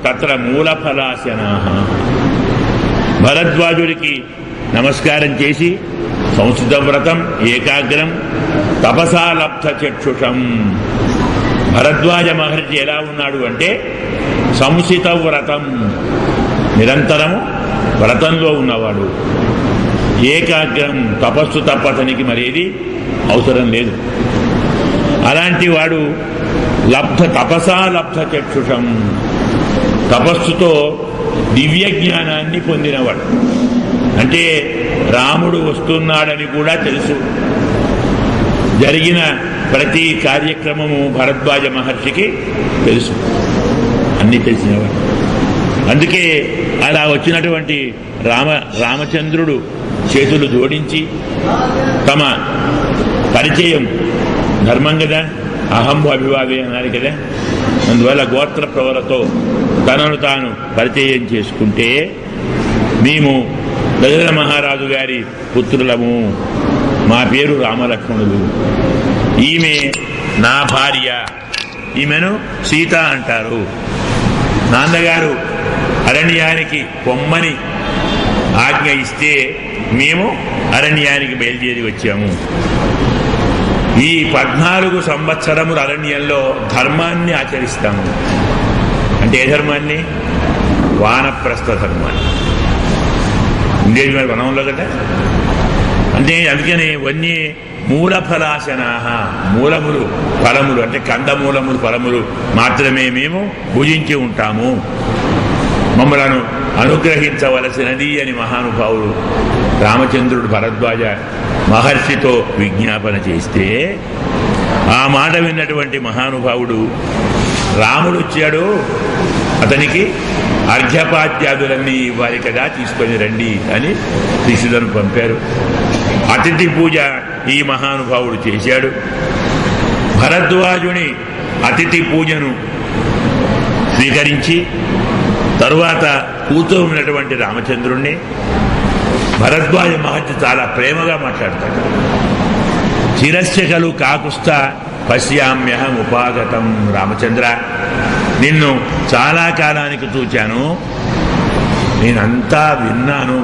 తత్ర మూలఫలాశనాః. భరద్వాజుడికి నమస్కారం చేసి సంస్కృత వ్రతం ఏకాగ్రం తపసా లబ్ధ చక్షుషం. భరద్వాజ మహర్షి ఎలా ఉన్నాడు అంటే సంసిత వ్రతం, నిరంతరము వ్రతంలో ఉన్నవాడు. ఏకాగ్రం, తపస్సు తప్ప అతనికి మరేది అవసరం లేదు. అలాంటి వాడు తపసా లబ్ధ చక్షుషం, తపస్సుతో దివ్య జ్ఞానాన్ని పొందినవాడు. అంటే రాముడు వస్తున్నాడని కూడా తెలుసు. జరిగిన ప్రతి కార్యక్రమము భరద్వాజ మహర్షికి తెలుసు, అన్నీ తెలిసినవాడు. అందుకే అలా వచ్చినటువంటి రామచంద్రుడు చేతులు జోడించి తమ పరిచయం ధర్మం కదా, అహంబు అభివాదే అన్నారు కదా, అందువల్ల గోత్ర ప్రవరతో తనను తాను పరిచయం చేసుకుంటే, మేము దశరథ మహారాజు గారి పుత్రులము, మా పేరు రామలక్ష్మణులు, ఈమె నా భార్య, ఈమెను సీత అంటారు. నాన్నగారు అరణ్యానికి పొమ్మని ఆజ్ఞ ఇస్తే మేము అరణ్యానికి బయలుదేరి వచ్చాము. ఈ 14 సంవత్సరములు అరణ్యంలో ధర్మాన్ని ఆచరిస్తాము. అంటే ఏ ధర్మాన్ని? వానప్రస్థ ధర్మాన్ని. ఉండేది మరి వనంలో కదా. అంటే అందుకని వన్యే మూలఫలాశనాః, మూలములు ఫలములు అంటే కందమూలములు ఫలములు మాత్రమే మేము భుజించి ఉంటాము, మమ్మలను అనుగ్రహించవలసినది అని మహానుభావుడు రామచంద్రుడు భరద్వాజ మహర్షితో విజ్ఞాపన చేస్తే, ఆ మాట విన్నటువంటి మహానుభావుడు రాముడు వచ్చాడు, అతనికి అర్ఘ్యపాద్యాదులన్నీ ఇవ్వాలి కదా, తీసుకొని రండి అని శిష్యులను పంపారు. అతిథి పూజ ఈ మహానుభావుడు చేశాడు. భరద్వాజుని అతిథి పూజను స్వీకరించి తరువాత కూర్చో ఉన్నటువంటి రామచంద్రుణ్ణి భరద్వాజ మహర్షి చాలా ప్రేమగా మాట్లాడతాడు. చిరస్య ఖలు కాకుస్థ పశ్యామ్యహం ఉపాగతం. రామచంద్ర, నిన్ను చాలా కాలానికి చూచాను, నేనంతా విన్నాను,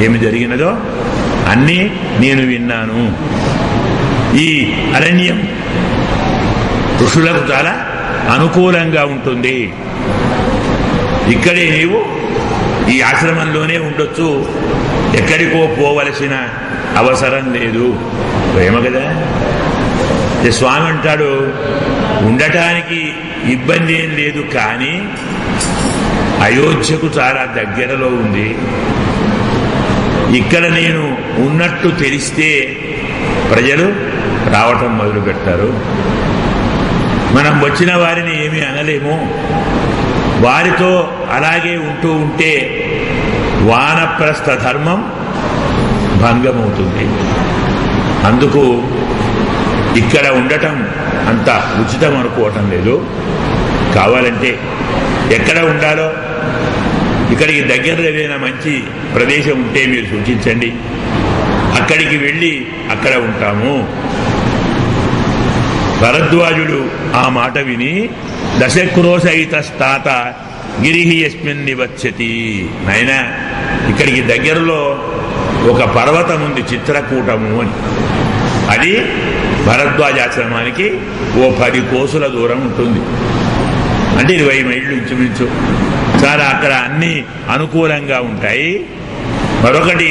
ఏమి జరిగినదో అన్నీ నేను విన్నాను. ఈ అరణ్యం ఋషులకు చాలా అనుకూలంగా ఉంటుంది, ఇక్కడే నీవు ఈ ఆశ్రమంలోనే ఉండొచ్చు, ఎక్కడికో పోవలసిన అవసరం లేదు. ప్రేమ కదా. స్వామి అంటాడు, ఉండటానికి ఇబ్బంది ఏం లేదు, కానీ అయోధ్యకు చాలా దగ్గరలో ఉంది, ఇక్కడ నేను ఉన్నట్టు తెలిస్తే ప్రజలు రావటం మొదలు పెట్టారు, మనం వచ్చిన వారిని ఏమీ అనలేము, వారితో అలాగే ఉంటూ ఉంటే వానప్రస్థ ధర్మం భంగమవుతుంది. అందుకు ఇక్కడ ఉండటం అంత ఉచితం అనుకోవటం లేదు. కావాలంటే ఎక్కడ ఉండాలో ఇక్కడికి దగ్గరలో ఏదైనా మంచి ప్రదేశం ఉంటే మీరు సూచించండి, అక్కడికి వెళ్ళి అక్కడ ఉంటాము. భరద్వాజుడు ఆ మాట విని దశక్రోశయితస్తాత గిరిహి యస్మిన్ నివచ్చతి. నాయనా, ఇక్కడికి దగ్గరలో ఒక పర్వతం ఉంది, చిత్రకూటము అని. అది భరద్వాజాశ్రమానికి ఓ 10 కోసుల దూరం ఉంటుంది, అంటే 20 మైళ్ళు ఇంచుమించు. చాలా అక్కడ అన్ని అనుకూలంగా ఉంటాయి. మరొకటి,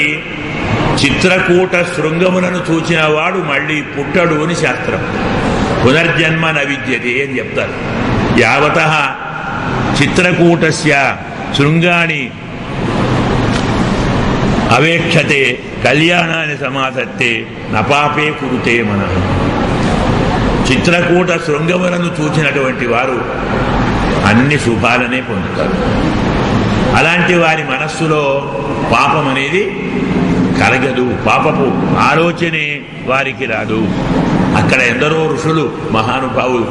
చిత్రకూట శృంగములను చూచిన వాడు మళ్ళీ పుట్టడు అని శాస్త్రం. పునర్జన్మ నవిద్యతే అని చెప్తారు. యావత చిత్రకూటస్య శృంగాని అవేక్షతే కళ్యాణాన్ని సమాధత్తే నపాపే కురుతే మనః. చిత్రకూట శృంగములను చూచినటువంటి వారు అన్ని శుభాలనే పొందుతారు. అలాంటి వారి మనస్సులో పాపం అనేది కలగదు, పాపపు ఆలోచనే వారికి రాదు. అక్కడ ఎందరో ఋషులు మహానుభావులు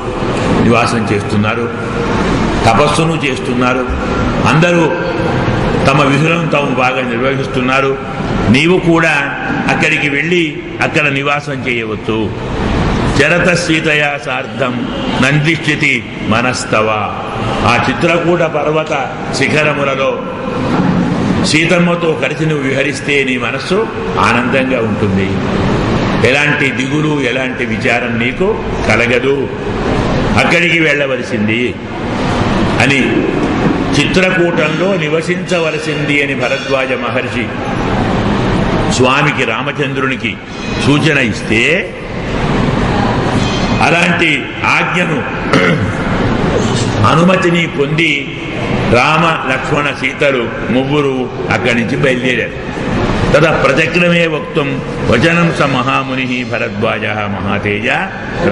నివాసం చేస్తున్నారు, తపస్సును చేస్తున్నారు, అందరూ తమ విధులను తాము బాగా నిర్వహిస్తున్నారు. నీవు కూడా అక్కడికి వెళ్ళి అక్కడ నివాసం చేయవచ్చు. చరత సీతయా సార్ధం నందిష్ఠితి మనస్తవ. ఆ చిత్రకూట పర్వత శిఖరములలో సీతమ్మతో కలిసి నువ్వు విహరిస్తే నీ మనస్సు ఆనందంగా ఉంటుంది, ఎలాంటి దిగులు ఎలాంటి విచారం నీకు కలగదు, అక్కడికి వెళ్ళవలసింది అని, చిత్రకూటంలో నివసించవలసింది అని భరద్వాజ మహర్షి స్వామికి రామచంద్రునికి సూచన ఇస్తే అలాంటి ఆజ్ఞను అనుమతిని పొంది రామ లక్ష్మణ సీతలు ముగ్గురు అక్కడి నుంచి బయలుదేరారు. తదా ప్రచక్రమే వక్తం వచనం స మహాముని భరద్వాజ మహాతేజ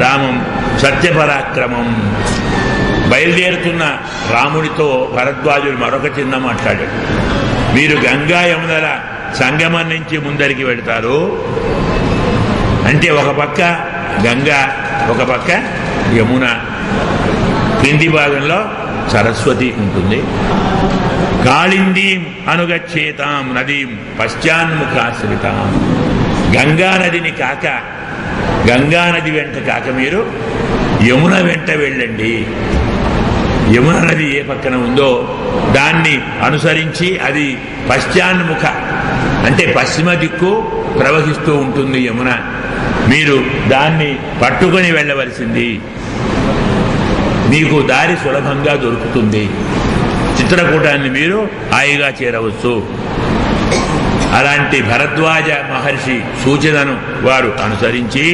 రామం సత్యపరాక్రమం. బయలుదేరుతున్న రాముడితో భరద్వాజుడు మరొక చిన్న మాట్లాడాడు. మీరు గంగా యమునల సంగమం నుంచి ముందరికి వెళతారు అంటే ఒక పక్క గంగా ఒక పక్క యమున, క్రింది భాగంలో సరస్వతి ఉంటుంది. కాళిందీం అనుగచ్చేతాం నదీం పశ్చాన్ముఖాశ్రితాం. గంగా నదిని కాక, గంగా నది వెంట కాక మీరు యమున వెంట వెళ్ళండి. యమున నది ఏ పక్కన ఉందో దాన్ని అనుసరించి, అది పశ్చాన్ముఖ అంటే పశ్చిమ దిక్కు ప్రవహిస్తూ ఉంటుంది యమున, మీరు దాన్ని పట్టుకొని వెళ్ళవలసింది, మీకు దారి సులభంగా దొరుకుతుంది, చిత్రకూటాన్ని మీరు హాయిగా చేరవచ్చు. అలాంటి భరద్వాజ మహర్షి సూచనను వారు అనుసరించి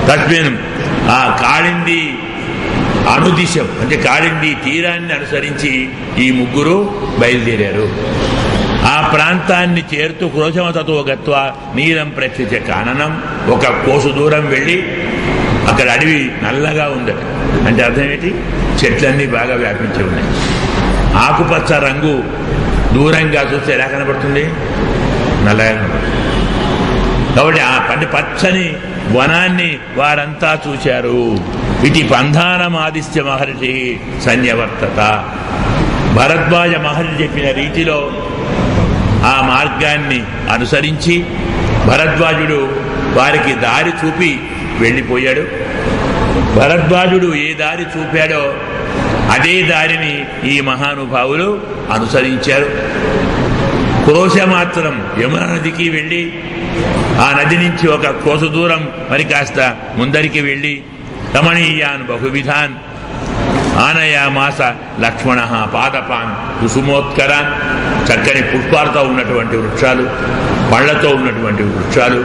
తస్మిన్ ఆ కాళింది అనుదిశం అంటే కాళింది తీరాన్ని అనుసరించి ఈ ముగ్గురు బయలుదేరారు. ఆ ప్రాంతాన్ని చేరుతూ క్రోశమతతో గత్వా నీలం ప్రక్షిత కాననం, ఒక కోసు దూరం వెళ్ళి అక్కడ అడవి నల్లగా ఉందట. అంటే అర్థం ఏంటి? చెట్లన్నీ బాగా వ్యాపించి ఉన్నాయి. ఆకుపచ్చ రంగు దూరంగా చూస్తే ఎలా కనబడుతుంది? నల్లగా కనబడుతుంది. కాబట్టి ఆ పచ్చని వనాన్ని వారంతా చూశారు. ఇది పంధానమాదిత్య మహర్షి సన్యవర్తత. భరద్వాజ మహర్షి చెప్పిన రీతిలో ఆ మార్గాన్ని అనుసరించి భరద్వాజుడు వారికి దారి చూపి వెళ్ళిపోయాడు. భరద్వాజుడు ఏ దారి చూపాడో అదే దారిని ఈ మహానుభావులు అనుసరించారు. క్రోశ మాత్రం యమున నదికి వెళ్ళి ఆ నది నుంచి ఒక కోసు దూరం మరి కాస్త ముందరికి వెళ్ళి రమణీయాన్ బహువిధాన్ ఆనయామాస లక్ష్మణ పాదపాన్ కుసుమోత్కరాన్. చక్కని పుష్పాలతో ఉన్నటువంటి వృక్షాలు, పళ్లతో ఉన్నటువంటి వృక్షాలు,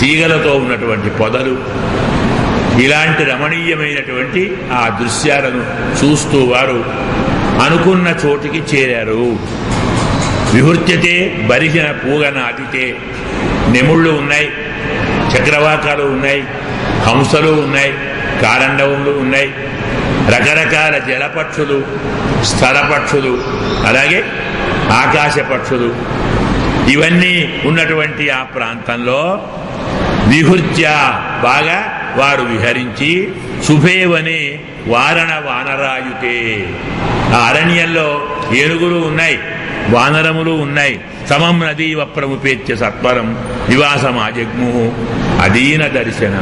తీగలతో ఉన్నటువంటి పొదలు, ఇలాంటి రమణీయమైనటువంటి ఆ దృశ్యాలను చూస్తూ వారు అనుకున్న చోటికి చేరారు. విహృత్యతే బరిసిన పూగన అతితే. నెముళ్ళు ఉన్నాయి, చక్రవాకాలు ఉన్నాయి, హంసలు ఉన్నాయి, కారండవములు ఉన్నాయి, రకరకాల జలపక్షులు, స్థలపక్షులు, అలాగే ఆకాశ పక్షులు, ఇవన్నీ ఉన్నటువంటి ఆ ప్రాంతంలో విహృత్య బాగా వారు విహరించి శుభేవనే వారణ వానరాయుతే. ఆ అరణ్యంలో ఏనుగులు ఉన్నాయి, వానరములు ఉన్నాయి. సమం నదీవ ప్రముపేత్య సత్వరం నివాసమాజగ్ము అదీన దర్శన.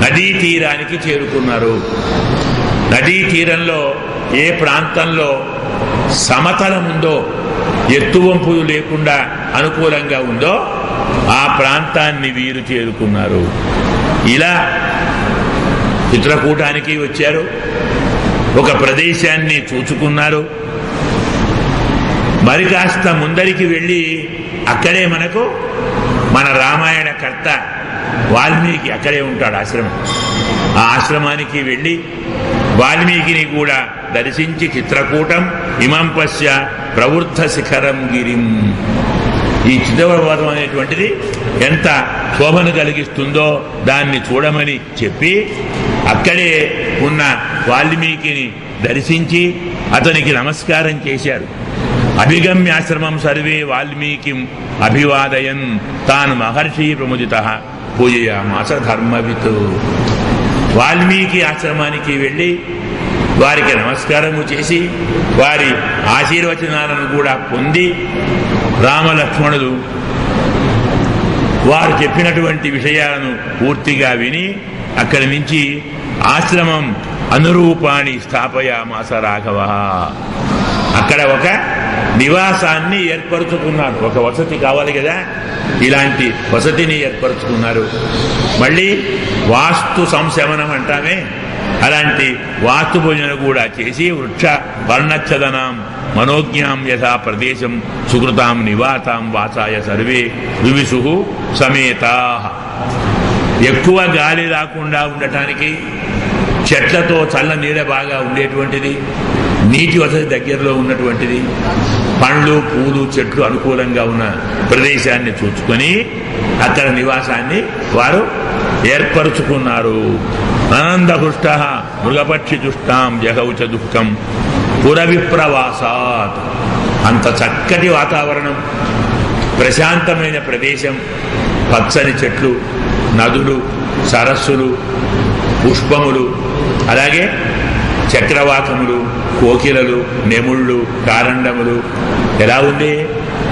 నదీ తీరానికి చేరుకున్నారు. నదీ తీరంలో ఏ ప్రాంతంలో సమతలం ఉందో, ఎత్తువంపులు లేకుండా అనుకూలంగా ఉందో ఆ ప్రాంతాన్ని వీరు చేరుకున్నారు. ఇలా చిత్రకూటానికి వచ్చారు. ఒక ప్రదేశాన్ని చూచుకున్నారు. మరి కాస్త ముందరికి వెళ్ళి అక్కడే మనకు మన రామాయణ కర్త వాల్మీకి అక్కడే ఉంటాడు ఆశ్రమం. ఆ ఆశ్రమానికి వెళ్ళి వాల్మీకిని కూడా దర్శించి చిత్రకూటం ఇమం పశ్య ప్రవృద్ధ శిఖరం గిరిం. ఈ చిత్రపర్వతం అనేటువంటిది ఎంత శోభను కలిగిస్తుందో దాన్ని చూడమని చెప్పి అక్కడే ఉన్న వాల్మీకిని దర్శించి అతనికి నమస్కారం చేశారు. అభిగమ్యాశ్రమం సర్వే వాల్మీకిం అభివాదయన్ తాన్ మహర్షి ప్రముదిత పూజయామాస ధర్మవిత్. వాల్మీకి ఆశ్రమానికి వెళ్ళి వారికి నమస్కారము చేసి వారి ఆశీర్వచనాలను కూడా పొంది రామలక్ష్మణులు వారు చెప్పినటువంటి విషయాలను పూర్తిగా విని అక్కడి నుంచి ఆశ్రమం అనురూపాన్ని స్థాపయామాస రాఘవ. అక్కడ ఒక నివాసాన్ని ఏర్పరచుకున్నారు. ఒక వసతి కావాలి కదా, ఇలాంటి వసతిని ఏర్పరచుకున్నారు. మళ్ళీ వాస్తు సంశమనం అంటామే, అలాంటి వాస్తు పూజన కూడా చేసి వృక్ష వర్ణచ్చదనాం మనోజ్ఞాం యథా ప్రదేశం సుకృతాం నివాతాం వాసాయ సర్వే రువిసు సమేతా. ఎక్కువ గాలి రాకుండా ఉండటానికి చెట్లతో చల్ల నీడ బాగా ఉండేటువంటిది, నీటి వసతి దగ్గరలో ఉన్నటువంటిది, పండ్లు పూలు చెట్లు అనుకూలంగా ఉన్న ప్రదేశాన్ని చూసుకొని అక్కడ నివాసాన్ని వారు ఏర్పరుచుకున్నారు. ఆనందహృష్ట మృగపక్షి దుష్టాం జగౌచ దుఃఖం పురవిప్రవాసాత్. అంత చక్కటి వాతావరణం, ప్రశాంతమైన ప్రదేశం, పచ్చని చెట్లు, నదులు, సరస్సులు, పుష్పములు, అలాగే చక్రవాకములు, కోకిలలు, నెముళ్ళు, కారండములు. ఎలా ఉంది?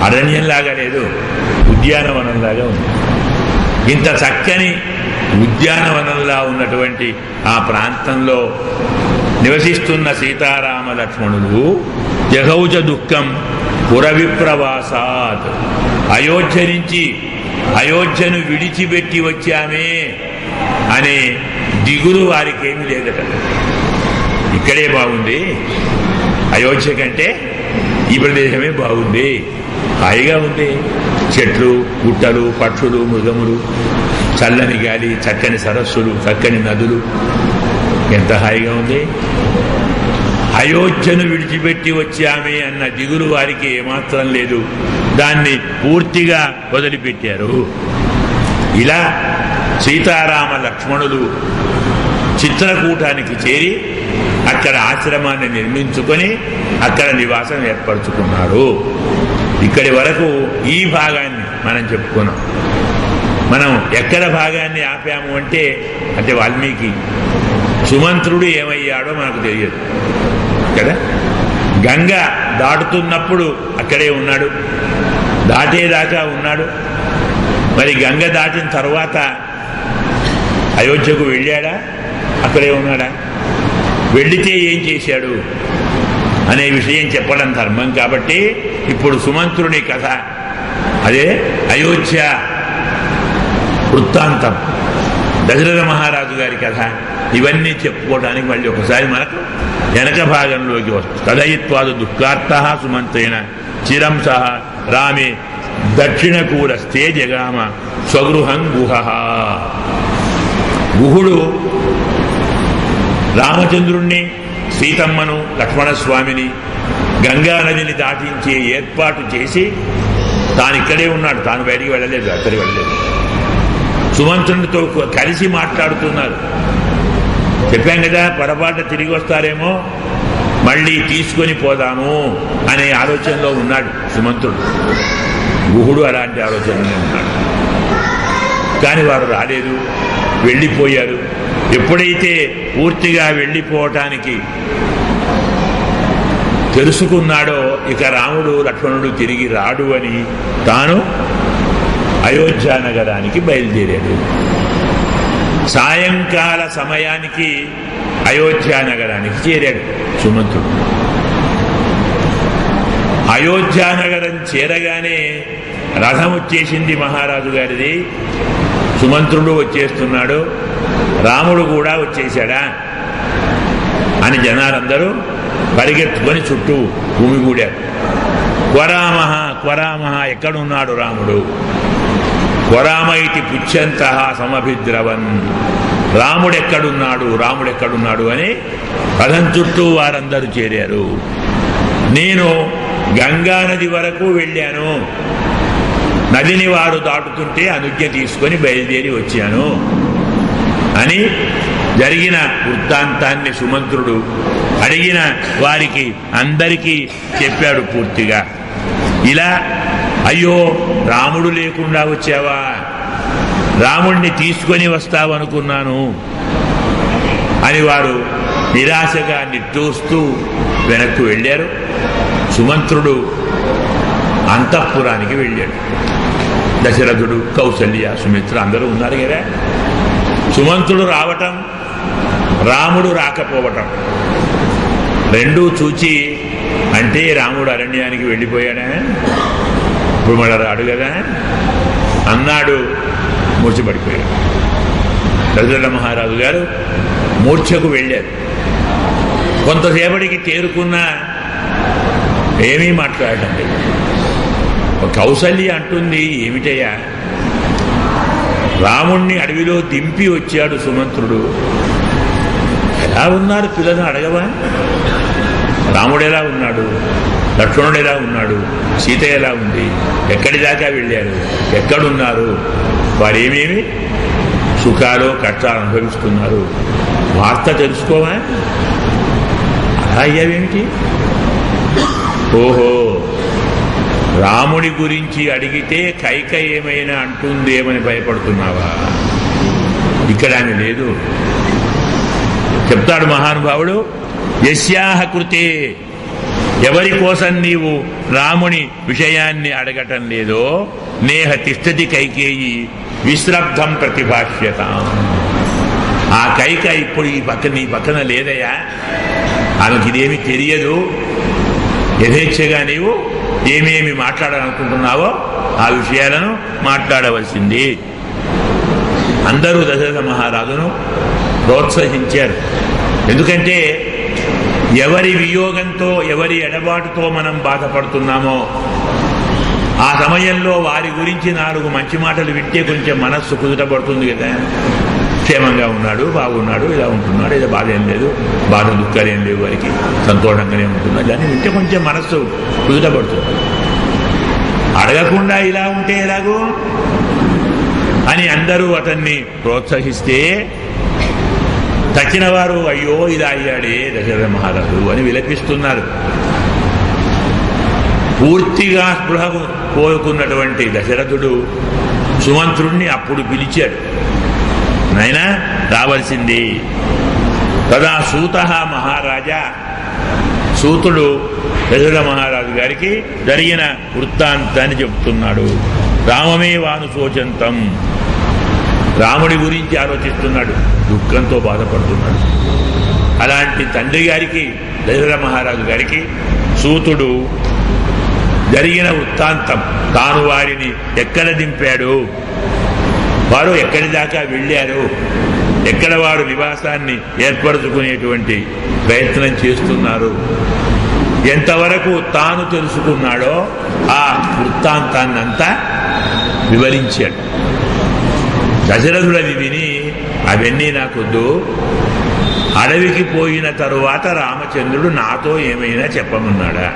అరణ్యంలాగా లేదు, ఉద్యానవనంలాగా ఉంది. ఇంత చక్కని ఉద్యానవనంలా ఉన్నటువంటి ఆ ప్రాంతంలో నివసిస్తున్న సీతారామ లక్ష్మణులు జగౌజ దుఃఖం పురవిప్రవాసాత్. అయోధ్య నుంచి అయోధ్యను విడిచిపెట్టి వచ్చామే అనే దిగులు వారికేమీ లేదట. ఇక్కడే బాగుంది, అయోధ్య కంటే ఈ ప్రదేశమే బాగుంది, హాయిగా ఉంది. చెట్లు, గుట్టలు, పక్షులు, మృగములు, చల్లని గాలి, చక్కని సరస్సులు, చక్కని నదులు, ఎంత హాయిగా ఉంది. అయోధ్యను విడిచిపెట్టి వచ్చామే అన్న దిగులు వారికి ఏమాత్రం లేదు. దాన్ని పూర్తిగా వదిలిపెట్టారు. ఇలా సీతారామ లక్ష్మణులు చిత్రకూటానికి చేరి అక్కడ ఆశ్రమాన్ని నిర్మించుకొని అక్కడ నివాసం ఏర్పరచుకున్నారు. ఇక్కడి వరకు ఈ భాగాన్ని మనం చెప్పుకున్నాం. మనం ఎక్కడ భాగాన్ని ఆపాము అంటే వాల్మీకి సుమంత్రుడు ఏమయ్యాడో మనకు తెలియదు కదా. గంగ దాటుతున్నప్పుడు అక్కడే ఉన్నాడు, దాటేదాకా ఉన్నాడు. మరి గంగ దాటిన తర్వాత అయోధ్యకు వెళ్ళాడా, అక్కడే ఉన్నాడా, వెళ్ళితే ఏం చేశాడు అనే విషయం చెప్పడం ధర్మం. కాబట్టి ఇప్పుడు సుమంత్రుని కథ, అదే అయోధ్య వృత్తాంతం, దశరథ మహారాజు గారి కథ, ఇవన్నీ చెప్పుకోవడానికి మళ్ళీ ఒకసారి మనకు వెనక భాగంలోకి వస్తుంది. కథయిత్వాదు దుఃఖార్త సుమంత్రేణ చిరం సహ రామే దక్షిణకూరస్తే జగామ స్వగృహం గుహ. గుహుడు రామచంద్రుణ్ణి, సీతమ్మను, లక్ష్మణస్వామిని గంగానదిని దాటించే ఏర్పాటు చేసి తాను ఇక్కడే ఉన్నాడు. తాను బయటికి వెళ్ళలేదు, అక్కడికి వెళ్ళలేదు. సుమంత్రునితో కలిసి మాట్లాడుతున్నారు. చెప్పాం కదా, పొరపాటు తిరిగి వస్తారేమో, మళ్ళీ తీసుకొని పోదాము అనే ఆలోచనలో ఉన్నాడు సుమంత్రుడు. గుహుడు అలాంటి ఆలోచనలో ఉన్నాడు. కానీ వారు రాలేదు, వెళ్ళిపోయారు. ఎప్పుడైతే పూర్తిగా వెళ్ళిపోవటానికి తెలుసుకున్నాడో ఇక రాముడు లక్ష్మణుడు తిరిగి రాడు అని తాను అయోధ్య నగరానికి బయలుదేరాడు. సాయంకాల సమయానికి అయోధ్య నగరానికి చేరాడు సుమంత్రుడు. అయోధ్య నగరం చేరగానే రథం వచ్చేసింది మహారాజు గారిది. సుమంత్రుడు వచ్చేస్తున్నాడు, రాముడు కూడా వచ్చేశాడా అని జనాలందరూ పరిగెత్తుకొని చుట్టూ భూమిగూడారు. క్వరామహ క్వరామహ, ఎక్కడున్నాడు రాముడు? క్వరామైతి పుచ్చంత సమభిద్రవన్, రాముడెక్కడున్నాడు, రాముడెక్కడున్నాడు అని రథం చుట్టూ వారందరూ చేరారు. నేను గంగానది వరకు వెళ్ళాను, నదిని వారు దాటుతుంటే అనుజ్ఞ తీసుకొని బయలుదేరి వచ్చాను అని జరిగిన వృత్తాంతాన్ని సుమంత్రుడు అడిగిన వారికి అందరికీ చెప్పాడు పూర్తిగా. ఇలా అయ్యో రాముడు లేకుండా వచ్చావా, రాముణ్ణి తీసుకొని వస్తావనుకున్నాను అని వారు నిరాశగా నిట్టూస్తూ వెనక్కు వెళ్ళారు. సుమంత్రుడు అంతఃపురానికి వెళ్ళాడు. దశరథుడు, కౌసల్య, సుమిత్ర అందరూ ఉన్నారు కదా. సుమంతుడు రావటం, రాముడు రాకపోవటం రెండూ చూచి, అంటే రాముడు అరణ్యానికి వెళ్ళిపోయాడా, ఇప్పుడు మళ్ళా రాడు కదా అన్నాడు. మూర్ఛపడిపోయాడు. దశరథ మహారాజు గారు మూర్ఛకు వెళ్ళారు. కొంతసేపటికి తేరుకున్నా ఏమీ మాట్లాడటం లేదు. కౌసల్య అంటుంది, ఏమిటయ్యా, రాముణ్ణి అడవిలో దింపి వచ్చాడు సుమంత్రుడు, ఎలా ఉన్నారు పిల్లలు అడగవా? రాముడు ఎలా ఉన్నాడు, లక్ష్మణుడు ఎలా ఉన్నాడు, సీత ఎలా ఉంది, ఎక్కడి దాకా వెళ్ళారు, ఎక్కడున్నారు, వారేమేమి సుఖాలు కష్టాలు అనుభవిస్తున్నారు, వార్త తెలుసుకోవా? అలా అయ్యావేమిటి? ఓహో, రాముడి గురించి అడిగితే కైక ఏమైనా అంటుందేమని భయపడుతున్నావా? ఇక్కడ ఆమె లేదు. చెప్తాడు మహానుభావుడు, యస్యాహ కృతే, ఎవరి కోసం నీవు రాముని విషయాన్ని అడగటం లేదో, నేహ తిష్టతి కైకేయి విశ్రబ్ధం ప్రతిభాష్యత. ఆ కైక ఇప్పుడు నీ పక్కన లేదయా, ఆమెకి ఇదేమీ తెలియదు. యథేచ్ఛగా నీవు ఏమేమి మాట్లాడాలనుకుంటున్నావో ఆ విషయాలను మాట్లాడవలసింది. అందరూ దశరథ మహారాజును ప్రోత్సహించారు. ఎందుకంటే ఎవరి వియోగంతో, ఎవరి ఎడబాటుతో మనం బాధపడుతున్నామో ఆ సమయంలో వారి గురించి 4 మంచి మాటలు వింటే కొంచెం మనస్సు కుదుటపడుతుంది కదా. క్షేమంగా ఉన్నాడు, బాగున్నాడు, ఇలా ఉంటున్నాడు, ఇలా బాధ ఏం లేదు, బాధ దుఃఖాలు ఏం లేవు, వారికి సంతోషంగానే ఉంటున్నాడు, దాన్ని వింటే కొంచెం మనస్సు కుదుటపడుతుంది. అడగకుండా ఇలా ఉంటే ఎలాగో అని అందరూ అతన్ని ప్రోత్సహిస్తే తక్కిన వారు అయ్యో ఇలా అయ్యాడే దశరథ మహారాజు అని విలపిస్తున్నారు. పూర్తిగా స్పృహ కోరుకున్నటువంటి దశరథుడు సుమంత్రుణ్ణి అప్పుడు పిలిచాడు, నాయనా రావలసింది. తదా సూత మహారాజా, సూతుడు దశరథ మహారాజు గారికి జరిగిన వృత్తాంతాన్ని చెబుతున్నాడు. రామమే వాను శోచంతం, రాముడి గురించి ఆలోచిస్తున్నాడు, దుఃఖంతో బాధపడుతున్నాడు. అలాంటి తండ్రి గారికి, దశరథ మహారాజు గారికి సూతుడు జరిగిన వృత్తాంతం, తాను వారిని ఎక్కడ దింపాడు, వారు ఎక్కడి దాకా వెళ్ళారు, ఎక్కడ వారు నివాసాన్ని ఏర్పరచుకునేటువంటి ప్రయత్నం చేస్తున్నారు, ఎంతవరకు తాను తెలుసుకున్నాడో ఆ వృత్తాంతాన్నంతా వివరించాడు. దశరథుడు అది విని, అవన్నీ నాకొద్దు, అడవికి పోయిన తరువాత రామచంద్రుడు నాతో ఏమైనా చెప్పమన్నాడా,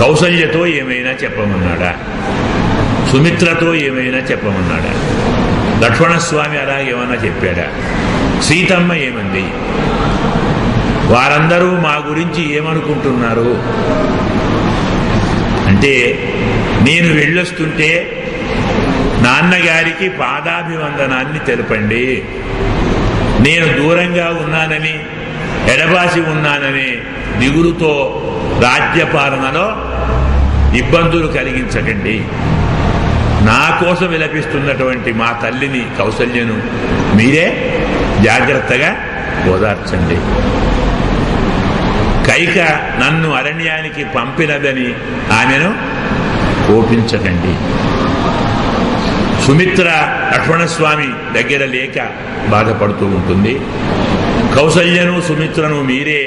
కౌసల్యతో ఏమైనా చెప్పమన్నాడా, సుమిత్రతో ఏమైనా చెప్పమన్నాడా, లక్ష్మణస్వామి అలాగేమన్నా చెప్పాడా, సీతమ్మ ఏమంది, వారందరూ మా గురించి ఏమనుకుంటున్నారు అంటే, నేను వెళ్ళొస్తుంటే నాన్నగారికి పాదాభివందనాన్ని తెలపండి, నేను దూరంగా ఉన్నానని, ఎడబాసి ఉన్నానని దిగులుతో రాజ్యపాలనలో ఇబ్బందులు కలిగించకండి, నా కోసం విలపిస్తున్నటువంటి మా తల్లిని కౌసల్యను మీరే జాగ్రత్తగా ఓదార్చండి. కైక నన్ను అరణ్యానికి పంపినదని ఆమెను కోపించకండి. సుమిత్ర లక్ష్మణస్వామి దగ్గర లేక బాధపడుతూ ఉంటుంది. కౌసల్యను సుమిత్రను మీరే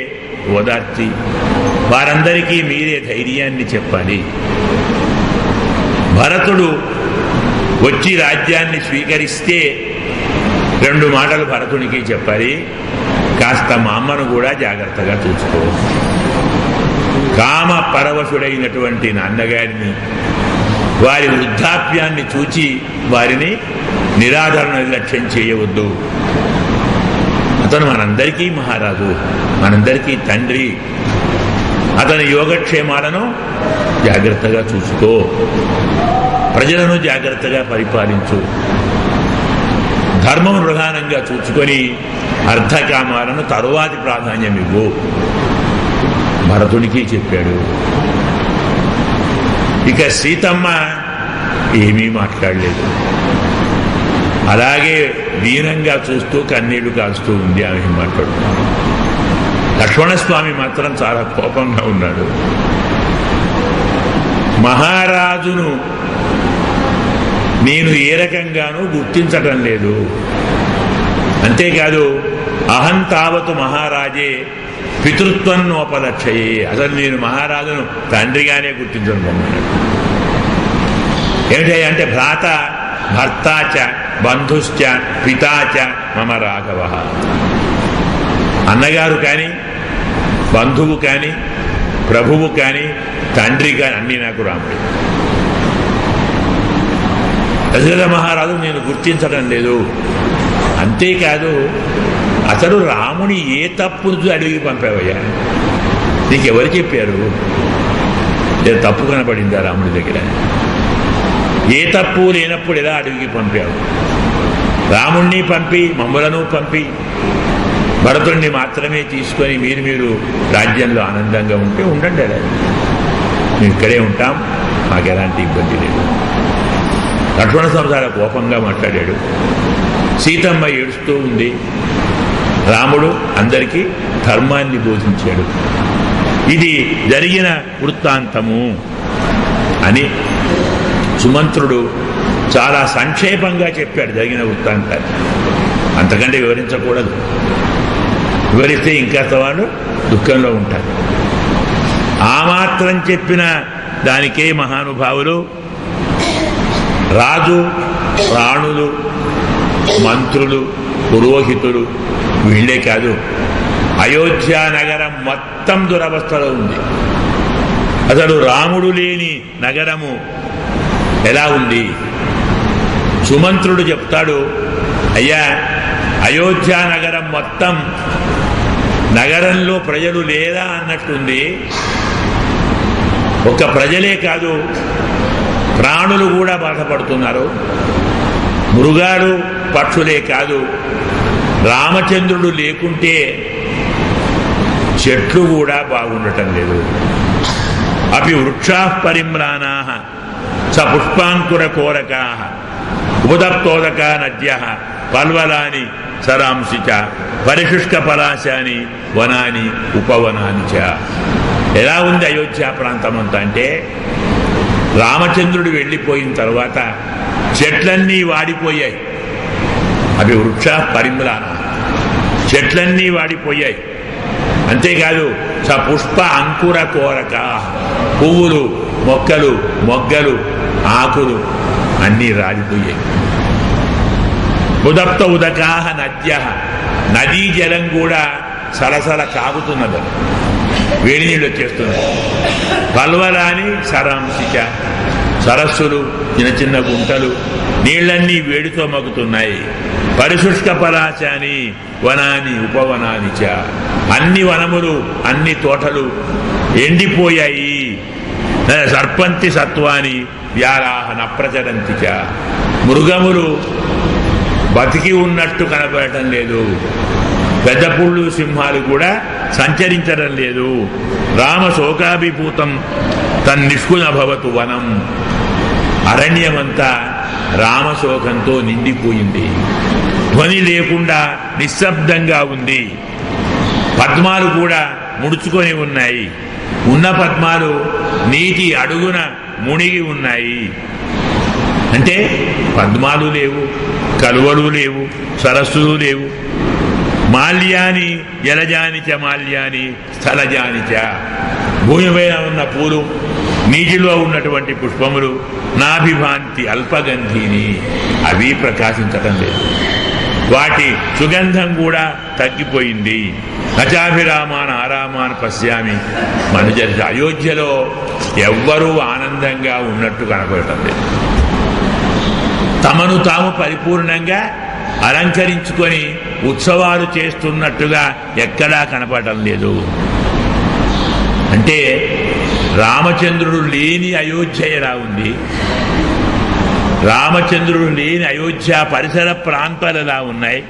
ఓదార్చి వారందరికీ మీరే ధైర్యాన్ని చెప్పాలి. భరతుడు వచ్చి రాజ్యాన్ని స్వీకరిస్తే 2 మాటలు భరతునికి చెప్పాలి, కాస్త మా అమ్మను కూడా జాగ్రత్తగా చూసుకో. కామ పరవశుడైనటువంటి నాన్నగారిని, వారి వృద్ధాప్యాన్ని చూచి వారిని నిరాదరణ నిర్లక్ష్యం చేయవద్దు. అతను మనందరికీ మహారాజు, మనందరికీ తండ్రి, అతని యోగక్షేమాలను జాగ్రత్తగా చూసుకో, ప్రజలను జాగ్రత్తగా పరిపాలించు, ధర్మం ప్రధానంగా చూసుకొని అర్థకామాలను తరువాతి ప్రాధాన్యం ఇవ్వు భరతుడికి చెప్పాడు. ఇక సీతమ్మ ఏమీ మాట్లాడలేదు. అలాగే దీనంగా చూస్తూ కన్నీళ్లు కాస్తూ ఉంది ఆమె మాట్లాడుతున్నాడు. లక్ష్మణస్వామి మాత్రం చాలా కోపంగా ఉన్నాడు. మహారాజును నేను ఏ రకంగానూ గుర్తించటం లేదు. అంతేకాదు అహం తావతు మహారాజే పితృత్వం నోపలక్షయే, అసలు నేను మహారాజును తండ్రిగానే గుర్తించడం పొమ్మన్నాడు. ఏమిటి అంటే భ్రాత భర్తాచ బంధుశ్చ పితాచ మమ రాఘవ. అన్నగారు కానీ బంధువు కానీ ప్రభువు కానీ తండ్రి కానీ అన్నీ నాకు రాముడు. దశరథ మహారాజు నేను గుర్తించడం లేదు. అంతేకాదు అతడు రాముని ఏ తప్పును అడిగి పంపావయ్యా? నీకెవరు చెప్పారు? నేను తప్పు కనపడిందా రాముడి దగ్గర? ఏ తప్పు లేనప్పుడు ఎలా అడిగి పంపావు? రాముణ్ణి పంపి మమ్ములను పంపి భరతుణ్ణి మాత్రమే తీసుకొని మీరు రాజ్యంలో ఆనందంగా ఉంటే ఉండండి. అలా మేము ఇక్కడే ఉంటాం, మాకు ఎలాంటి ఇబ్బంది లేదు. లక్ష్మణ సంసార కోపంగా మాట్లాడాడు. సీతమ్మ ఏడుస్తూ ఉంది. రాముడు అందరికీ ధర్మాన్ని బోధించాడు. ఇది జరిగిన వృత్తాంతము అని సుమంత్రుడు చాలా సంక్షేపంగా చెప్పాడు జరిగిన వృత్తాంతాన్ని. అంతకంటే వివరించకూడదు. వివరిస్తే ఇంకా వాళ్ళు దుఃఖంలో ఉంటారు. ఆ మాత్రం చెప్పిన దానికే మహానుభావులు రాజు రాణులు మంత్రులు పురోహితులు వీళ్లే కాదు, అయోధ్య నగరం మొత్తం దురవస్థలో ఉంది. అసలు రాముడు లేని నగరము ఎలా ఉంది? సుమంత్రుడు చెప్తాడు, అయ్యా అయోధ్య నగరం మొత్తం నగరంలో ప్రజలు లేదా అన్నట్టుంది. ఒక్క ప్రజలే కాదు, ప్రాణులు కూడా బాధపడుతున్నారు. మృగాలు పక్షులే కాదు, రామచంద్రుడు లేకుంటే చెట్లు కూడా బాగుండటం లేదు. అపి వృక్షా పరిమ్రాణా స పుష్పాంకుర కోరకా ఉపదప్తోదకా నద్య పల్వలాని సరాంసి చ పరిశుష్క పలాశాని వనాని ఉపవనాని చ. ఎలా ఉంది అయోధ్య ప్రాంతం అంతా అంటే, రామచంద్రుడు వెళ్ళిపోయిన తర్వాత చెట్లన్నీ వాడిపోయాయి. అవి వృక్ష పరిమ్లాన, చెట్లన్నీ వాడిపోయాయి. అంతేకాదు స పుష్ప అంకుర కోరక, పువ్వులు మొక్కలు మొగ్గలు ఆకులు అన్నీ రాలిపోయాయి. ఉదప్త ఉదకాహ నద్య, నదీ జలం కూడా సలసల కాగుతున్నది, వేడి నీళ్ళు వచ్చేస్తున్నాయి. పల్వలాని సరాంశిచ, సరస్సులు చిన్న చిన్న గుంటలు నీళ్లన్నీ వేడితో మగ్గుతున్నాయి. పరిశుష్క పలాశాని వనాని ఉపవనాని చ, అన్ని వనములు అన్ని తోటలు ఎండిపోయాయి. సర్పంతి సత్వాని వ్యాలాహ నప్రచరంతి చ, మృగములు బతికి ఉన్నట్టు కనపడటం లేదు. పెద్ద పుళ్ళు సింహాలు కూడా సంచరించడం లేదు. రామ శోకాభిభూతం తన్నిష్కున భవతు వనం, అరణ్యమంతా రామశోకంతో నిండిపోయింది. ధ్వని లేకుండా నిశ్శబ్దంగా ఉంది. పద్మాలు కూడా ముడుచుకొని ఉన్నాయి. ఉన్న పద్మాలు నీటి అడుగున మునిగి ఉన్నాయి. అంటే పద్మాలు లేవు, కలువలు లేవు, సరస్సులు లేవు. మాల్యాని జలజాని చ మాల్యాని స్థలజాని చ, భూమిపైన ఉన్న పూలు, నీటిలో ఉన్నటువంటి పుష్పములు, నాభిభాంతి అల్పగంధిని, అవి ప్రకాశించటం లేదు. వాటి సుగంధం కూడా తగ్గిపోయింది. నచాభిరామాన్ ఆరామాన్ పశ్యామి మనుజరి, అయోధ్యలో ఎవ్వరూ ఆనందంగా ఉన్నట్టు కనపడటం లేదు. తమను తాము పరిపూర్ణంగా అలంకరించుకొని ఉత్సవాలు చేస్తున్నట్టుగా ఎక్కడా కనపడటం లేదు. అంటే రామచంద్రుడు లేని అయోధ్య ఎలా ఉంది? రామచంద్రుడు లేని అయోధ్య పరిసర ప్రాంతాలు ఎలా ఉన్నాయి?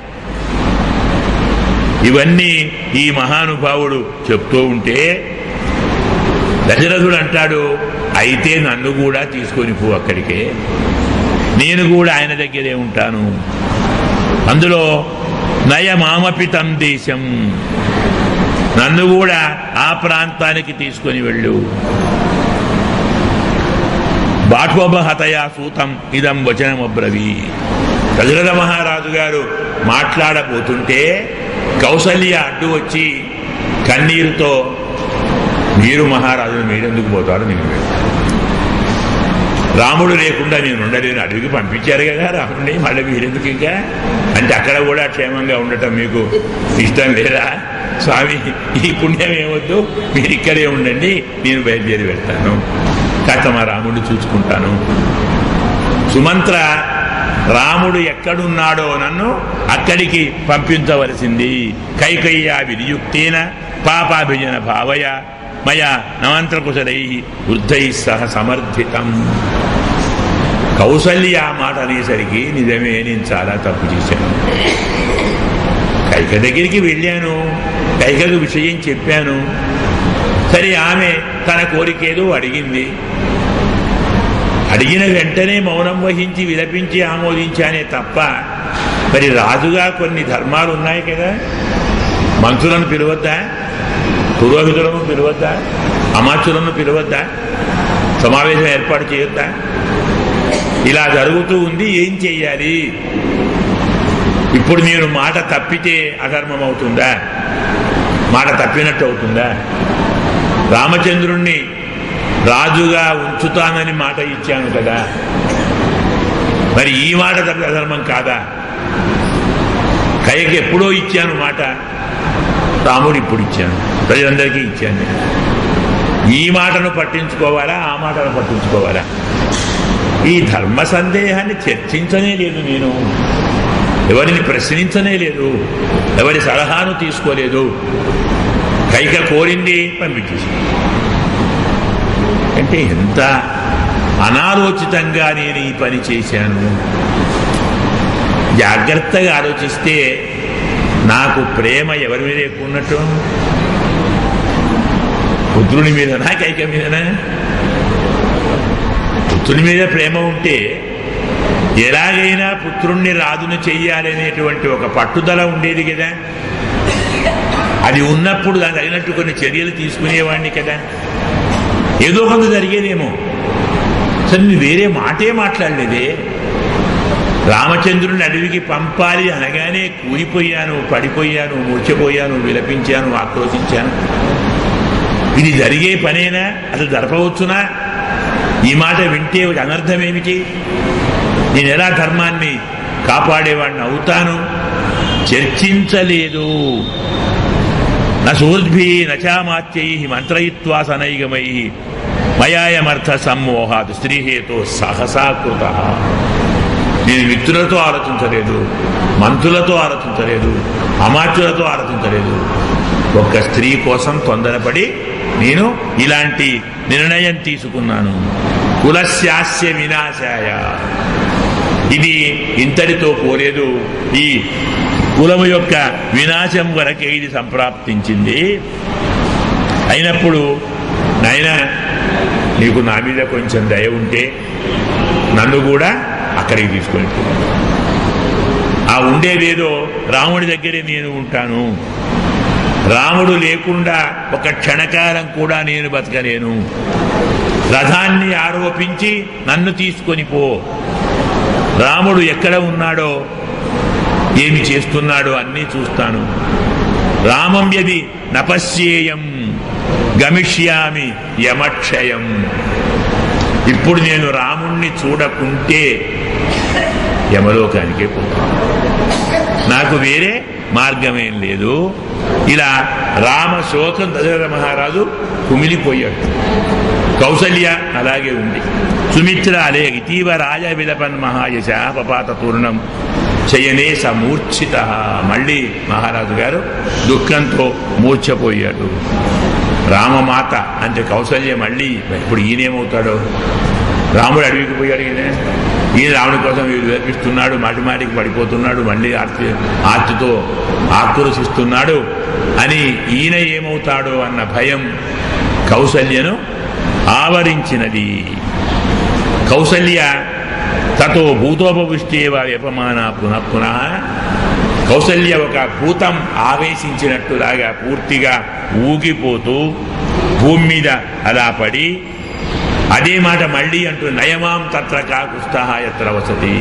ఇవన్నీ ఈ మహానుభావుడు చెప్తూ ఉంటే దశరథుడు అంటాడు, అయితే నన్ను కూడా తీసుకొని పో అక్కడికే, నేను కూడా ఆయన దగ్గరే ఉంటాను. అందులో నయమామపి తం దేశం, నన్ను కూడా ఆ ప్రాంతానికి తీసుకొని వెళ్ళు. బాష్పోపహతయా సూతం ఇదం వచనమబ్రవీ. దశరథ మహారాజు గారు మాట్లాడబోతుంటే కౌసల్య అడ్డు వచ్చి కన్నీరుతో, మీరు మహారాజును మీరెందుకు పోతారు, నేను రాముడు లేకుండా నేను ఉండలేను, అడవికి పంపించారు కదా రాముడిని, మళ్ళీ మీరెందుకు ఇంకా అంటే అక్కడ కూడా క్షేమంగా ఉండటం మీకు ఇష్టం లేదా స్వామి, ఈ పుణ్యం ఏమొద్దు, మీరు ఇక్కడే ఉండండి, నేను బయలుదేరి వెళ్తాను, కాస్త మా రాముడిని చూసుకుంటాను. సుమంత్ర, రాముడు ఎక్కడున్నాడో నన్ను అక్కడికి పంపించవలసింది. కైకయ్యా వినియుక్తేన పాపాభిజన భావయ మయా నమంత్రకుశలై వృద్ధై సహ సమర్థితం. కౌసల్య ఆ మాట అనేసరికి నిజమే, నేను చాలా తప్పు చేశాను. కైక దగ్గరికి వెళ్ళాను, కైకకు విషయం చెప్పాను. సరే, ఆమె తన కోరికేదో అడిగింది. అడిగిన వెంటనే మౌనం వహించి విలపించి ఆమోదించానే తప్ప, మరి రాజుగా కొన్ని ధర్మాలు ఉన్నాయి కదా, మంత్రులను పిలవద్దా, పురోహితులను పిలవద్దా, అమాత్యులను పిలవద్దా, సమావేశం ఏర్పాటు చేయొద్దా? ఇలా జరుగుతూ ఉంది, ఏం చెయ్యాలి? ఇప్పుడు నేను మాట తప్పితే అధర్మం అవుతుందా? మాట తప్పినట్టు అవుతుందా? రామచంద్రుణ్ణి రాజుగా ఉంచుతానని మాట ఇచ్చాను కదా, మరి ఈ మాట తప్పి అధర్మం కాదా? కైకి ఎప్పుడో ఇచ్చాను మాట, రాముడు ఇప్పుడు ఇచ్చాను, ప్రజలందరికీ ఇచ్చాను. ఈ మాటను పట్టించుకోవాలా, ఆ మాటను పట్టించుకోవాలా? ఈ ధర్మ సందేహాన్ని చర్చించనే లేదు, నేను ఎవరిని ప్రశ్నించనే లేదు, ఎవరి సలహాను తీసుకోలేదు. కైక కోరింది, పంపించేసి. అంటే ఎంత అనాలోచితంగా నేను ఈ పని చేశాను. జాగ్రత్తగా ఆలోచిస్తే నాకు ప్రేమ ఎవరి మీద ఎక్కువ ఉన్నట్టు? పుత్రుని మీదనా, కైక మీదనా? పుత్రుని మీద ప్రేమ ఉంటే ఎలాగైనా పుత్రుణ్ణి రాజును చెయ్యాలనేటువంటి ఒక పట్టుదల ఉండేది కదా. అది ఉన్నప్పుడు దానికి తగినట్టు కొన్ని చర్యలు తీసుకునేవాడిని కదా. ఏదో కొంత జరిగేదేమో. సరే, నువ్వు వేరే మాటే మాట్లాడలేదే. రామచంద్రుని అడవికి పంపాలి అనగానే కూలిపోయాను, పడిపోయాను, మూర్ఛపోయాను, విలపించాను, ఆక్రోశించాను. ఇది జరిగే పనేనా? అసలు జరపవచ్చునా? ఈ మాట వింటే అనర్థం ఏమిటి? నేను ఎలా ధర్మాన్ని కాపాడేవాడిని అవుతాను? చర్చించలేదు. నూర్భి నచామాత్యై మంత్రయిత్వా సనైగమై మయాయమర్థ సమ్మోహాత్ స్త్రీహేతో సహసాకృత. నేను మిత్రులతో ఆలోచించలేదు, మంత్రులతో ఆలోచించలేదు, అమాత్యులతో ఆలోచించలేదు. ఒక్క స్త్రీ కోసం తొందరపడి నేను ఇలాంటి నిర్ణయం తీసుకున్నాను. కులస్యాస్య వినాశాయ. ఇది ఇంతటితో పోలేదు, ఈ కులము యొక్క వినాశం వరకే ఇది సంప్రాప్తించింది. అయినప్పుడు నాయనా, నీకు నా మీద కొంచెం దయ ఉంటే నన్ను కూడా అక్కడికి తీసుకొని ఆ ఉండేదేదో రాముడి దగ్గరే నేను ఉంటాను. రాముడు లేకుండా ఒక క్షణకాలం కూడా నేను బతకలేను. రథాన్ని ఆరోపించి నన్ను తీసుకొని పో. రాముడు ఎక్కడ ఉన్నాడో, ఏమి చేస్తున్నాడో అన్నీ చూస్తాను. రామం యది నపశ్యేయం గమిష్యామి యమక్షయం. ఇప్పుడు నేను రాముణ్ణి చూడకుంటే యమలోకానికే పోతాను. నాకు వేరే మార్గమేం లేదు. ఇలా రామ శోకం దశరథ మహారాజు కుమిలిపోయాడు. కౌసల్య అలాగే ఉంది. సుమిత్ర అలే ఇటీవ రాజ విలపన్ మహాయశ పపాత పూర్ణం శయనే సమూర్ఛిత. మళ్ళీ మహారాజు గారు దుఃఖంతో మూర్ఛపోయాడు. రామమాత అంటే కౌసల్య మళ్ళీ ఇప్పుడు ఈయనేమవుతాడో. రాముడు అడవికి పోయాడు, ఈయన రాముడి కోసం విలపిస్తున్నాడు, మాటి మాటికి పడిపోతున్నాడు, మళ్ళీ ఆర్తితో ఆక్రోశిస్తున్నాడు అని ఈయన ఏమవుతాడో అన్న భయం కౌసల్యను ఆవరించినది. కౌసల్య తతో భూతోపవిష్టేవ వ్యపమాన పునః పునః కౌసల్య ఒక భూతం ఆవేశించినట్టులాగా పూర్తిగా ఊగిపోతూ భూమి మీద అలా పడి అదే మాట మళ్ళీ అంటూ నయమాం తత్ర కాకుస్తః యత్ర వసతి,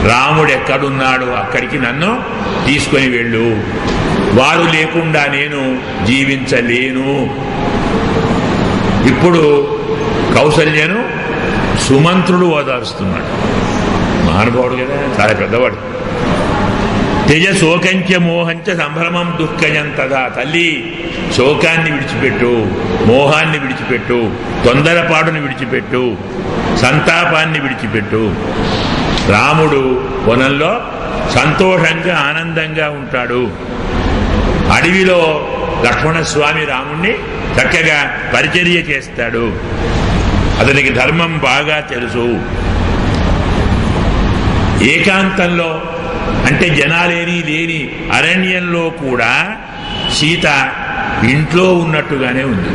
రాముడు ఎక్కడున్నాడో అక్కడికి నన్ను తీసుకొని వెళ్ళు, వారు లేకుండా నేను జీవించలేను. ఇప్పుడు కౌసల్యను సుమంత్రుడు ఓదారుస్తున్నాడు. మహానుభావుడు కదా, చాలా పెద్దవాడు. తెజ శోకంచ మోహంచ సంభ్రమం దుఃఖజం తదా, తల్లి శోకాన్ని విడిచిపెట్టు, మోహాన్ని విడిచిపెట్టు, తొందరపాటుని విడిచిపెట్టు, సంతాపాన్ని విడిచిపెట్టు. రాముడు వనంలో సంతోషంగా ఆనందంగా ఉంటాడు. అడవిలో లక్ష్మణస్వామి రాముణ్ణి చక్కగా పరిచర్య చేస్తాడు. అతనికి ధర్మం బాగా తెలుసు. ఏకాంతంలో అంటే జనాలేని లేని అరణ్యంలో కూడా సీత ఇంట్లో ఉన్నట్టుగానే ఉంది.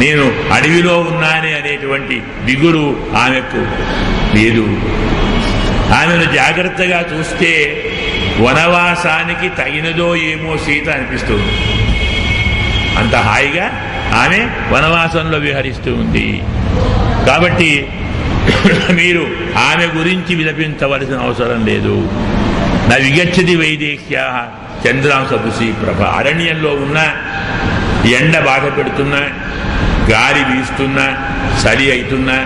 నేను అడవిలో ఉన్నానే అనేటువంటి దిగులు ఆమెకు లేదు. ఆమెను జాగ్రత్తగా చూస్తే వనవాసానికి తగినదో ఏమో సీత అనిపిస్తుంది. అంత హాయిగా ఆమె వనవాసంలో విహరిస్తూ ఉంది. కాబట్టి మీరు ఆమె గురించి విలపించవలసిన అవసరం లేదు. నా విగచ్చతి వైదేహ్యా చంద్రాం సదృశీ ప్రభ. అరణ్యంలో ఉన్న ఎండ బాధ పెడుతున్నా, గాలి వీస్తున్నా, చలి అవుతున్నా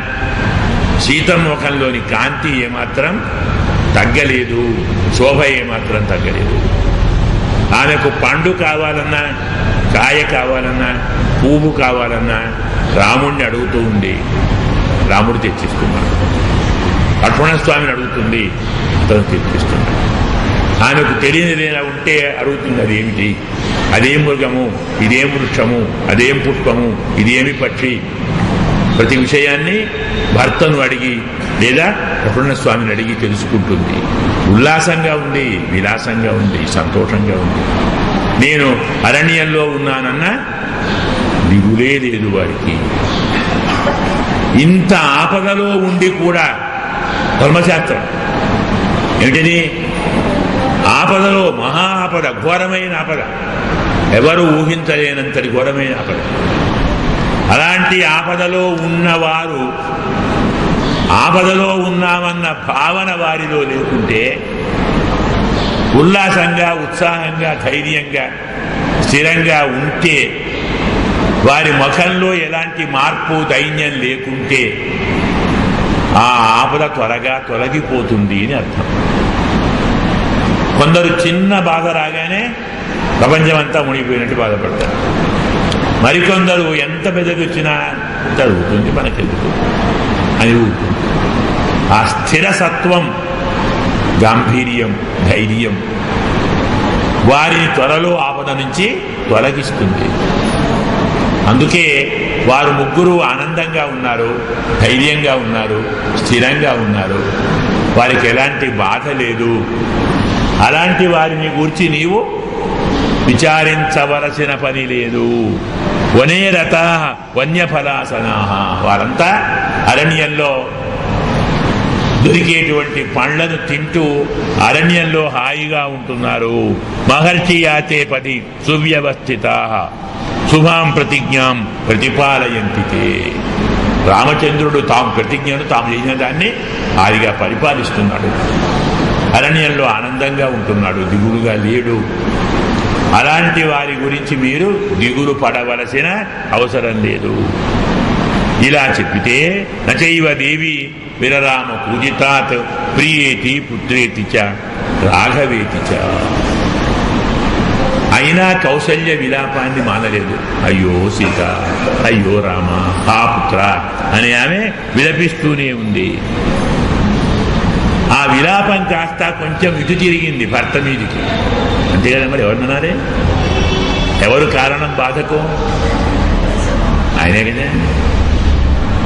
సీతముఖంలోని కాంతి ఏమాత్రం తగ్గలేదు, శోభ ఏమాత్రం తగ్గలేదు. ఆమెకు పండు కావాలన్నా, కాయ కావాలన్నా, పువ్వు కావాలన్నా రాముణ్ణి అడుగుతూ ఉంది. రాముడు తెచ్చిస్తున్నాడు. లక్ష్మణస్వామిని అడుగుతుంది, అతను తెచ్చిస్తున్నాడు. ఆమెకు తెలియనిదేనా ఉంటే అడుగుతుంది, అదేమిటి, అదేం మృగము, ఇదేం వృక్షము, అదేం పుష్పము, ఇదేమి పక్షి. ప్రతి విషయాన్ని భర్తను అడిగి లేదా లక్ష్మణస్వామిని అడిగి తెలుసుకుంటుంది. ఉల్లాసంగా ఉంది, విలాసంగా ఉంది, సంతోషంగా ఉంది. నేను అరణ్యంలో ఉన్నానన్నా దిగులే లేదు వారికి. ఇంత ఆపదలో ఉండి కూడా ధర్మశాస్త్రం ఏమిటది? ఆపదలో మహా ఆపద, ఘోరమైన ఆపద, ఎవరు ఊహించలేనంతటి ఘోరమైన ఆపద. అలాంటి ఆపదలో ఉన్నవారు ఆపదలో ఉన్నామన్న భావన వారిలో లేకుంటే ఉల్లాసంగా, ఉత్సాహంగా, ధైర్యంగా, స్థిరంగా ఉంటే, వారి ముఖంలో ఎలాంటి మార్పు దైన్యం లేకుంటే ఆ ఆపద త్వరగా తొలగిపోతుంది అని అర్థం. కొందరు చిన్న బాధ రాగానే ప్రపంచమంతా మునిగిపోయినట్టు బాధపడతారు. మరికొందరు ఎంత పెద్దది వచ్చినా జరుగుతుంది, మనకెందుకు అని ఊరుతుంది. ఆ స్థిరసత్వం, గాంభీర్యం, ధైర్యం వారిని త్వరలో ఆపద నుంచి తొలగిస్తుంది. అందుకే వారు ముగ్గురు ఆనందంగా ఉన్నారు, ధైర్యంగా ఉన్నారు, స్థిరంగా ఉన్నారు. వారికి ఎలాంటి బాధ లేదు. అలాంటి వారిని గూర్చి నీవు విచారించవలసిన పని లేదు. వనే రతా వన్యఫలాసనాః, వారంతా అరణ్యంలో దొరికేటువంటి పండ్లను తింటూ అరణ్యంలో హాయిగా ఉంటున్నారు. మహర్షి యాతే పది సువ్యవస్థితాః శుభాం ప్రతిజ్ఞాం ప్రతిపాలయంతితే. రామచంద్రుడు తాము ప్రతిజ్ఞను తాము చేసిన దాన్ని హాయిగా పరిపాలిస్తున్నాడు. అరణ్యంలో ఆనందంగా ఉంటున్నాడు, దిగులుగా లేడు. అలాంటి వారి గురించి మీరు దిగులు పడవలసిన అవసరం లేదు. ఇలా చెప్పితే నచైవ దేవి విరరామ పూజితాత్ ప్రియేతి పుత్రేతి చ రాఘవేతి చ. అయినా కౌసల్య విలాపాన్ని మానలేదు. అయ్యో సీత, అయ్యో రామ, హా పుత్ర అని ఆమె విలపిస్తూనే ఉంది. ఆ విలాపం కాస్త కొంచెం ఇటు తిరిగింది భర్త మీదికి. అంతే కదా, మరి ఎవరినన్నారే? ఎవరు కారణం బాధకు? ఆయనే కదా.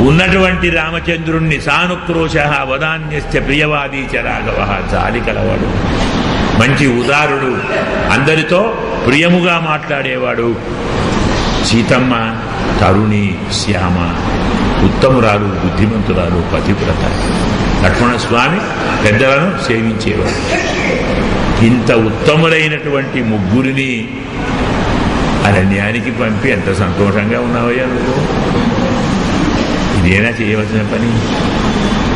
ఉన్నటువంటి రామచంద్రుణ్ణి సానుక్రోశ వదాన్యశ్చ ప్రియవాదీ చ రాఘవ, జాలి కలవాడు, మంచి ఉదారుడు, అందరితో ప్రియముగా మాట్లాడేవాడు. సీతమ్మ తరుణి, శ్యామ, ఉత్తమురాలు, బుద్ధిమంతురాలు, పతివ్రత. లక్ష్మణస్వామి పెద్దలను సేవించేవాడు. ఇంత ఉత్తములైనటువంటి ముగ్గురిని అరణ్యానికి పంపి ఎంత సంతోషంగా ఉన్నావయ్యా నువ్వు. ఇదేనా చేయవలసిన పని?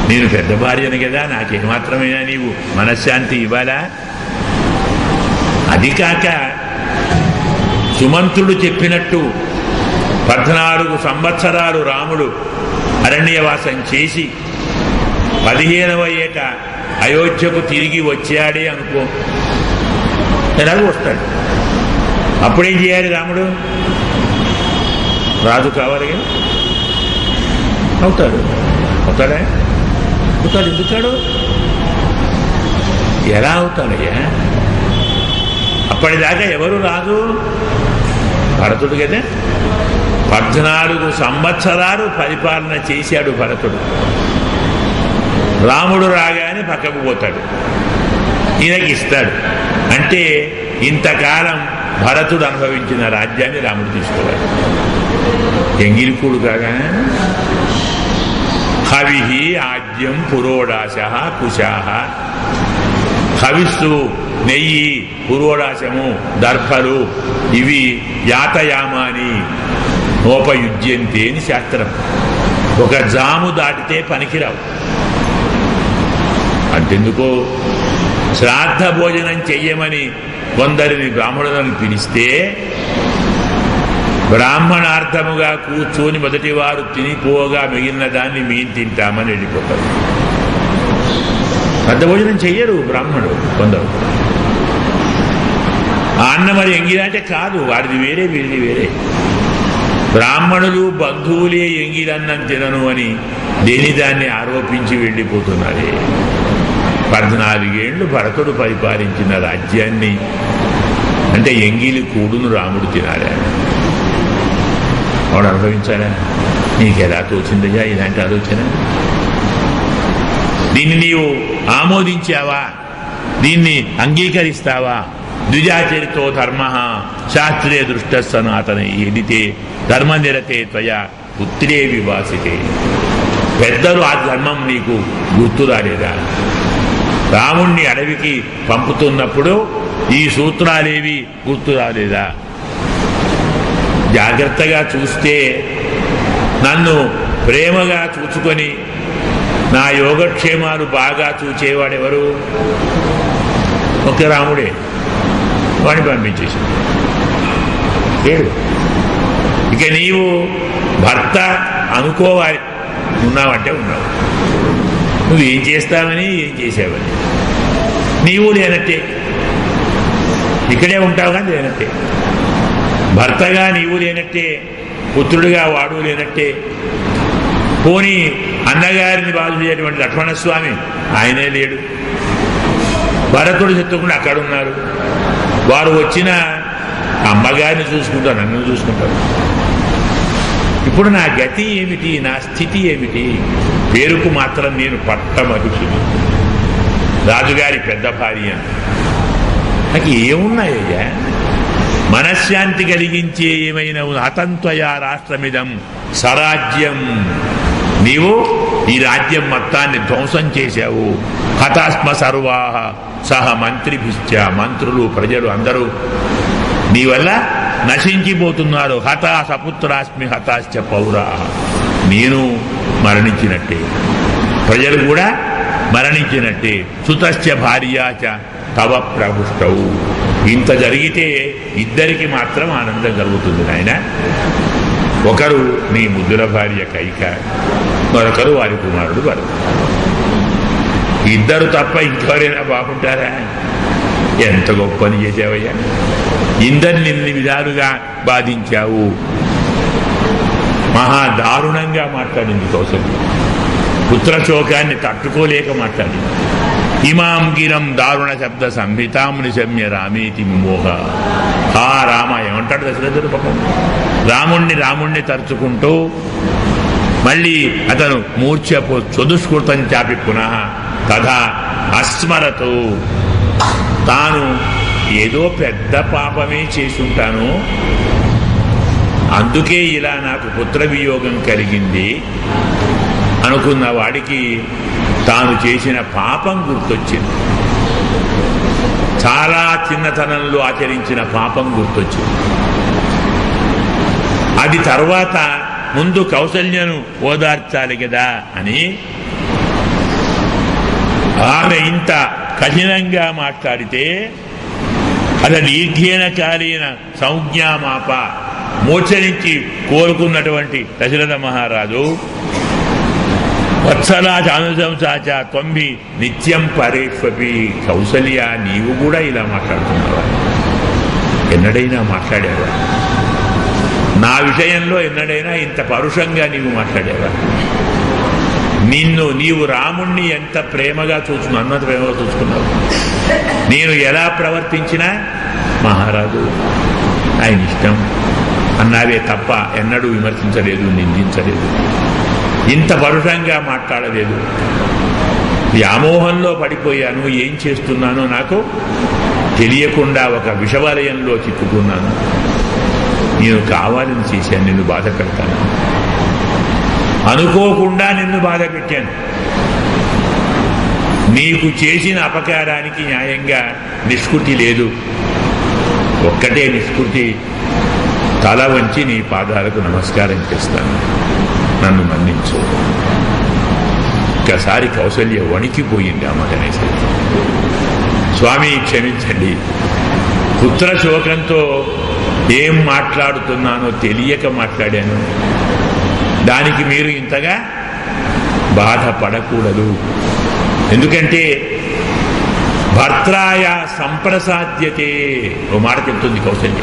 నేను పెద్ద భార్యను కదా, నాకేమాత్రమైనా నీవు మనశ్శాంతి ఇవ్వాలా? అది కాక సుమంతుడు చెప్పినట్టు 14 సంవత్సరాలు రాముడు అరణ్యవాసం చేసి 15వ ఏట అయోధ్యకు తిరిగి వచ్చాడే అనుకో, ఎలాగో వస్తాడు. అప్పుడేం చేయాలి రాముడు? రాజు కావాలి కదా, అవుతాడు. అవుతాడా? అవుతాడు. ఎందుకాడు? ఎలా అవుతాడయ్యా? అప్పటిదాకా ఎవరు రాజు? భరతుడు కదా. 14 సంవత్సరాలు పరిపాలన చేశాడు భరతుడు. రాముడు రాగానే పక్కకు పోతాడు, ఈయనకి ఇస్తాడు. అంటే ఇంతకాలం భరతుడు అనుభవించిన రాజ్యాన్ని రాముడు తీసుకోవాలి. ఎంగిలికూడు కాగా హవి ఆజ్యం పురోడాశ కుశాహ. హవిస్సు, నెయ్యి, పురోడాశము, దర్భలు ఇవి యాతయామాని నోపయుజ్యంతే అని శాస్త్రం. ఒక జాము దాటితే పనికిరావు. అంతెందుకో శ్రాద్ధ భోజనం చెయ్యమని కొందరిని బ్రాహ్మణులను పిలిస్తే బ్రాహ్మణార్థముగా కూర్చొని మొదటి వారు తినిపోగా మిగిలిన దాన్ని మేము తింటామని వెళ్ళిపోతారు. శ్రాద్ధ భోజనం చెయ్యరు బ్రాహ్మణుడు కొందరు. ఆ అన్నం మరి ఎంగిలంటే కాదు, వాడిది వేరే వీడిది వేరే. బ్రాహ్మణులు బంధువులే ఎంగిలన్నం తినను అని దేని దాన్ని ఆరోపించి వెళ్ళిపోతున్నారే. 14 ఏళ్ళు భరతుడు పరిపాలించిన రాజ్యాన్ని అంటే ఎంగిలి కూడును రాముడు తినాలా? వాడు అనుభవించాలా? నీకెలా తోచిందయ్యా ఇలాంటి ఆలోచన? దీన్ని నీవు ఆమోదించావా? దీన్ని అంగీకరిస్తావా? ద్విజాచరితో ధర్మ శాస్త్రే దృష్ట సనాతన ఎదితే ధర్మనిరతే త్వయా పుత్రే వివాసితే. పెద్దలు ఆ ధర్మం నీకు గుర్తు రాలేదా? రాముణ్ణి అడవికి పంపుతున్నప్పుడు ఈ సూత్రాలేవి గుర్తు రాలేదా? జాగ్రత్తగా చూస్తే నన్ను ప్రేమగా చూచుకొని నా యోగక్షేమాలు బాగా చూచేవాడెవరు? ఒక రాముడే. వాడిని పంపించేశాడు. లేడు. ఇక నీవు భర్త అనుకోవాలి. ఉన్నావంటే ఉన్నావు. నువ్వేం చేస్తావని ఏం చేసావని నీవు లేనట్టే. ఇక్కడే ఉంటావు కానీ లేనట్టే. భర్తగా నీవు లేనట్టే, పుత్రుడిగా వాడు లేనట్టే. పోనీ అన్నగారిని బాధ చేయటువంటి లక్ష్మణస్వామి ఆయనే లేడు. భరతుడు చెత్తకుండా అక్కడున్నారు. వారు వచ్చిన అమ్మగారిని చూసుకుంటారు, నన్ను చూసుకుంటారు. ఇప్పుడు నా గతి ఏమిటి? నా స్థితి ఏమిటి? పేరుకు మాత్రం నేను పట్టమహిషిని, రాజుగారి పెద్ద భార్య. నాకు ఏమున్నాయ్యా? మనశ్శాంతి కలిగించే ఏమైనా హతంత్వయా రాష్ట్రమిదం సరాజ్యం. నీవు ఈ రాజ్యం మొత్తాన్ని ధ్వంసం చేశావు. హతాస్మ సర్వాహ సహ మంత్రిభిశ్చ. మంత్రులు, ప్రజలు అందరూ నీ వల్ల నశించిపోతున్నారు. హతా సపుత్రాస్మి హతాశ్చ పౌరా. నేను మరణించినట్టే, ప్రజలు కూడా మరణించినట్టే. సుతశ్చ భార్యాచ తవ ప్రభుష్టవు. ఇంత జరిగితే ఇద్దరికి మాత్రం ఆనందం కలుగుతుంది నాయన. ఒకరు నీ ముద్దుల భార్య కైక, మరొకరు వారి కుమారుడు భరతుడు. ఇద్దరు తప్ప ఇంకెవరైనా బాగుంటారా? ఎంత గొప్ప పని చేసావయ్యా! ఇందరిని ఇన్ని విధాలుగా బాధించావు. మహా దారుణంగా మాట్లాడింది కౌసల్య. పుత్రశోకాన్ని తట్టుకోలేక మాట్లాడింది. ఇమాం గిరం దారుణ శబ్ద సంహితాం నిశమ్య రామేతి విమోహ. ఆ రామ ఏమంటాడు దశరథుడు? పక్కన రాముణ్ణి తరుచుకుంటూ మళ్ళీ అతను మూర్ఛపో చదుష్కృతం చాపి పునః తథా అస్మరతో. తాను ఏదో పెద్ద పాపమే చేసుంటాను, అందుకే ఇలా నాకు పుత్ర వియోగం కలిగింది అనుకున్న వాడికి తాను చేసిన పాపం గుర్తొచ్చింది. చాలా చిన్నతనంలో ఆచరించిన పాపం గుర్తొచ్చింది. అది తర్వాత ముందు కౌసల్యను ఓదార్చాలి కదా అని ఆమె ఇంత కఠినంగా మాట్లాడితే అలా దీర్ఘీనకాలీన సంజ్ఞామాప మోచరించి కోరుకున్నటువంటి దశరథ మహారాజు వత్సలాచ అనుశంసాచ త్వంభి నిత్యం పరేష్వపి కౌసల్య నీవు కూడా ఇలా మాట్లాడుతున్నావా? ఎన్నడైనా మాట్లాడావా? నా విషయంలో ఎన్నడైనా ఇంత పరుషంగా నీవు మాట్లాడావా? నీవు రాముణ్ణి ఎంత ప్రేమగా చూసుకున్నావు, అన్నంత ప్రేమగా చూసుకున్నావు. నేను ఎలా ప్రవర్తించినా మహారాజు ఆయన ఇష్టం అన్నావే తప్ప ఎన్నడూ విమర్శించలేదు, నిందించలేదు, ఇంత పరుషంగా మాట్లాడలేదు. వ్యామోహంలో పడిపోయాను, ఏం చేస్తున్నానో నాకు తెలియకుండా ఒక విషవలయంలో చిక్కుకున్నాను. నేను కావాలని చేశాను, నిన్ను బాధ పెడతాను, అనుకోకుండా నిన్ను బాధ పెట్టాను. నీకు చేసిన అపకారానికి న్యాయంగా నిష్కృతి లేదు. ఒక్కటే నిష్కృతి, తల వంచి నీ పాదాలకు నమస్కారం చేస్తాను, నన్ను మన్నించు. ఒక్కసారి కౌసల్య వణికిపోయింది. అమ్మకనేసరికి స్వామి క్షమించండి, పుత్ర శోకంతో ఏం మాట్లాడుతున్నానో తెలియక మాట్లాడాను, దానికి మీరు ఇంతగా బాధపడకూడదు. ఎందుకంటే భర్త్రాయ సంప్రసాద్యతే ఓ మాట చెప్తుంది కౌసల్య.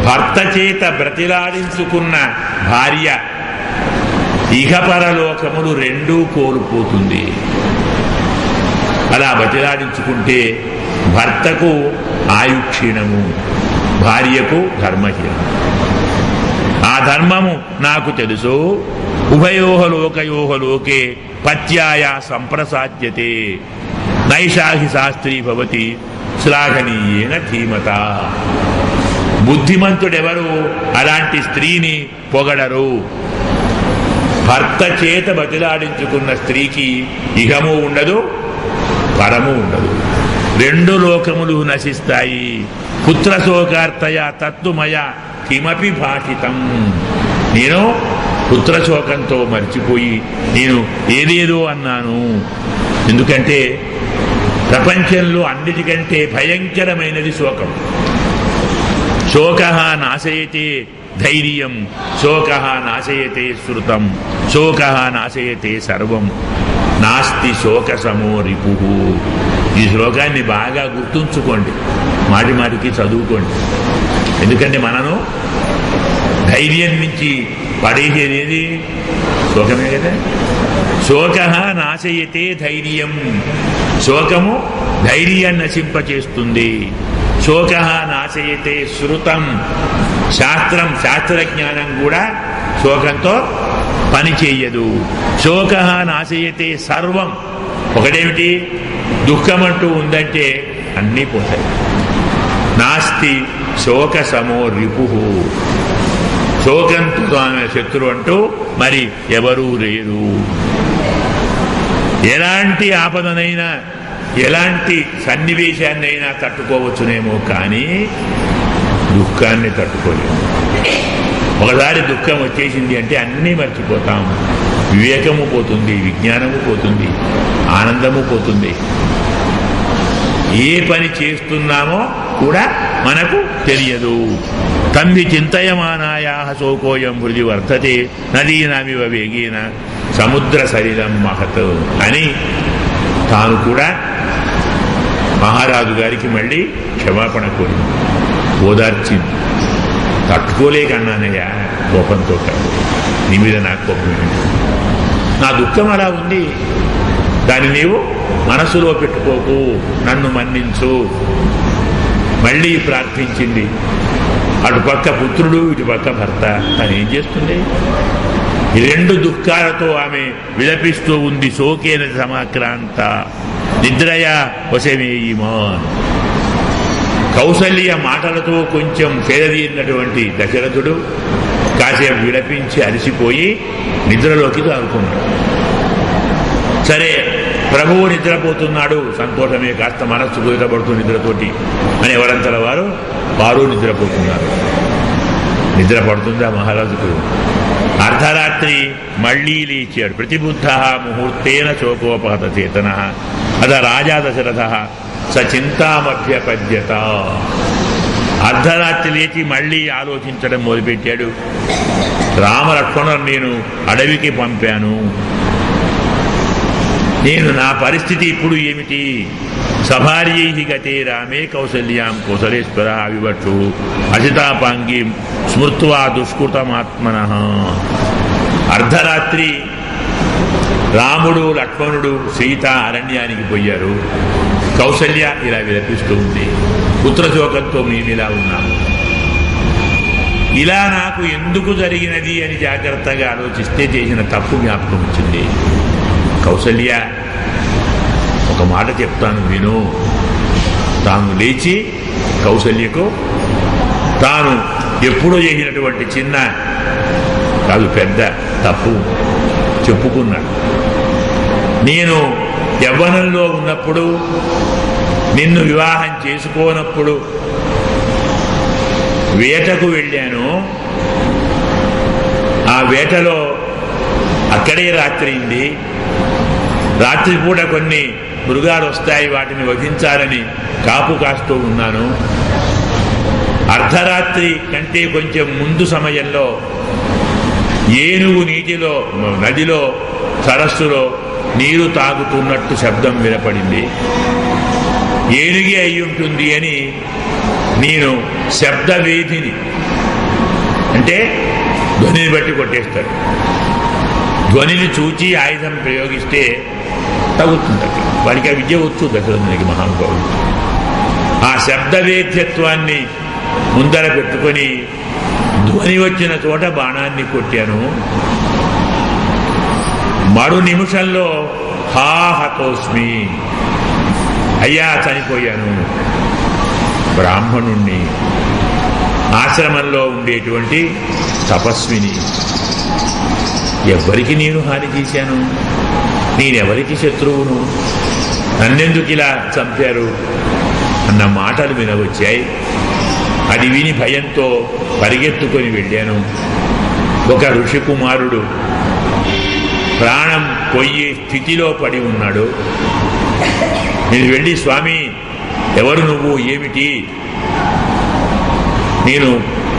భర్త చేత బ్రతిలాడించుకున్న భార్య ఇహపరలోకములు రెండూ కోల్పోతుంది. అలా బ్రతిలాడించుకుంటే భర్తకు ఆయుక్షీణము, భార్యకు ధర్మహీనము. ఆ ధర్మము నాకు తెలుసు. ఉభయోహ లోకయోహ లోకే పత్యాయ సంప్రసాద్యతే నైషాహి శాస్త్రీ భవతి శ్లాఘనీయేన ధీమత. బుద్ధిమంతుడెవరు అలాంటి స్త్రీని పొగడరు. భర్త చేత బతిలాడించుకున్న స్త్రీకి ఇహము ఉండదు, పరము ఉండదు, రెండు లోకములు నశిస్తాయి. పుత్రశోకార్తయ తత్తుమయ కిమపి భాషితం. నేను పుత్రశోకంతో మర్చిపోయి నేను ఏదేదో అన్నాను. ఎందుకంటే ప్రపంచంలో అన్నిటికంటే భయంకరమైనది శోకం. శోక నాశయతే ధైర్యం, శోక నాశయతే శృతం, శోక నాశయతే సర్వం, నాస్తి శోక సమో రిపు. ఈ శ్లోకాన్ని బాగా గుర్తుంచుకోండి, మాటి మాటికి చదువుకోండి. ఎందుకంటే మనను ధైర్యం నుంచి పడేసేది శోకమే కదా. శోక నాశయతే ధైర్యం, శోకము ధైర్యాన్ని నశింపచేస్తుంది. శోక నాశయతే శృతం, శాస్త్రజ్ఞానం కూడా శోకంతో పని చేయదు. శోక నాశయతే సర్వం, ఒకటేమిటి దుఃఖం అంటూ ఉందంటే అన్నీ పోతాయి. నాస్తి శోక సమో రిపు, శోకంతో ఆమె శత్రు అంటూ మరి ఎవరూ లేరు. ఎలాంటి ఆపదనైనా ఎలాంటి సన్నివేశాన్నైనా తట్టుకోవచ్చునేమో కానీ దుఃఖాన్ని తట్టుకోలేము. ఒకసారి దుఃఖం వచ్చేసింది అంటే అన్నీ మర్చిపోతాం. వివేకము పోతుంది, విజ్ఞానము పోతుంది, ఆనందము పోతుంది. ఏ పని చేస్తున్నామో కూడా మనకు తెలియదు. తంది చింతయమానాయా శోకోయం హృది వర్ధతే నదీనామివ వేగేన సముద్ర శరీరం మహత్ అని తాను కూడా మహారాజు గారికి మళ్ళీ క్షమాపణ కోరింది, ఓదార్చింది. తట్టుకోలేకన్నానయ్యా కోపంతో, నీ మీద నాకు కోపం, నా దుఃఖం అలా ఉంది, దాన్ని నీవు మనసులో పెట్టుకోకు, నన్ను మన్నించు. మళ్ళీ ప్రార్థించింది. అటుపక్క పుత్రుడు, ఇటుపక్క భర్త. తను ఏం చేస్తుంది? ఈ రెండు దుఃఖాలతో ఆమె విలపిస్తూ ఉంది. శోకేన సమాక్రాంత నిద్రయా వశమేయిమాన్. కౌసల్య మాటలతో కొంచెం చేదీరినటువంటి దశరథుడు కాసేపు విలపించి అలసిపోయి నిద్రలోకి జారుకున్నాడు. సరే, ప్రభువు నిద్రపోతున్నాడు, సంతోషమే, కాస్త మనస్సు కుదిరబడుతూ నిద్రతోటి అని ఎవరంతల వారు నిద్రపోతున్నారు. నిద్ర పడుతుంది ఆ మహారాజుకు. అర్ధరాత్రి మళ్ళీ లేచాడు. ప్రతిబుద్ధ ముహూర్తేన శోకోపహత చేతన అద రాజా దశరథ సచింతామభ్యపద్యత. అర్ధరాత్రి లేచి మళ్ళీ ఆలోచించడం మొదలుపెట్టాడు. రామలక్ష్మణులను నేను అడవికి పంపాను, నేను నా పరిస్థితి ఇప్పుడు ఏమిటి? సభార్యై గతే రామే కౌసల్యాం కౌసలేశ్వర వివక్షు అజితాపాంగీం స్మృత్వా దుష్కృతమాత్మనః. అర్ధరాత్రి రాముడు లక్ష్మణుడు సీత అరణ్యానికి పోయారు. కౌసల్య ఇలా విలపిస్తూ ఉంది, పుత్రశోకంతో మేము ఇలా ఉన్నాము, ఇలా నాకు ఎందుకు జరిగినది అని జాగ్రత్తగా ఆలోచిస్తే చేసిన తప్పు జ్ఞాపకం వచ్చింది. కౌసల్య, ఒక మాట చెప్తాను విను. తాను లేచి కౌసల్యకు తాను ఎప్పుడో చేసినటువంటి చిన్న కాదు పెద్ద తప్పు చెప్పుకున్నాడు. నేను యవ్వనంలో ఉన్నప్పుడు, నిన్ను వివాహం చేసుకోనప్పుడు వేటకు వెళ్ళాను. ఆ వేటలో అక్కడే రాత్రింది. రాత్రిపూట కొన్ని మృగాలు వస్తాయి, వాటిని వధించాలని కాపు కాస్తూ ఉన్నాను. అర్ధరాత్రి కంటే కొంచెం ముందు సమయంలో ఏనుగు నదిలో సరస్సులో నీరు తాగుతున్నట్టు శబ్దం వినపడింది. ఏనుగే అయి ఉంటుంది అని నేను శబ్దవేధిని, అంటే ధ్వనిని బట్టి కొట్టేస్తాడు, ధ్వనిని చూచి ఆయుధం ప్రయోగిస్తే తగ్గుతుంది. వాడికి ఆ విద్య వచ్చు దశరథునికి మహానుభావుడు. ఆ శబ్దవేద్యత్వాన్ని ముందర పెట్టుకొని ధ్వని వచ్చిన చోట బాణాన్ని కొట్టాను. మరు నిమిషంలో హతోస్మి, అయ్యా చనిపోయాను. బ్రాహ్మణుణ్ణి, ఆశ్రమంలో ఉండేటువంటి తపస్విని, ఎవరికి నేను హాని చేశాను? నేనెవరికి శత్రువును? నన్నెందుకు ఇలా చంపారు అన్న మాటలు వినవచ్చాయి. అది విని భయంతో పరిగెత్తుకొని వెళ్ళాను. ఒక ఋషికుమారుడు ప్రాణం పోయే స్థితిలో పడి ఉన్నాడు. నేను వెళ్ళి, స్వామి ఎవరు నువ్వు, ఏమిటి? నేను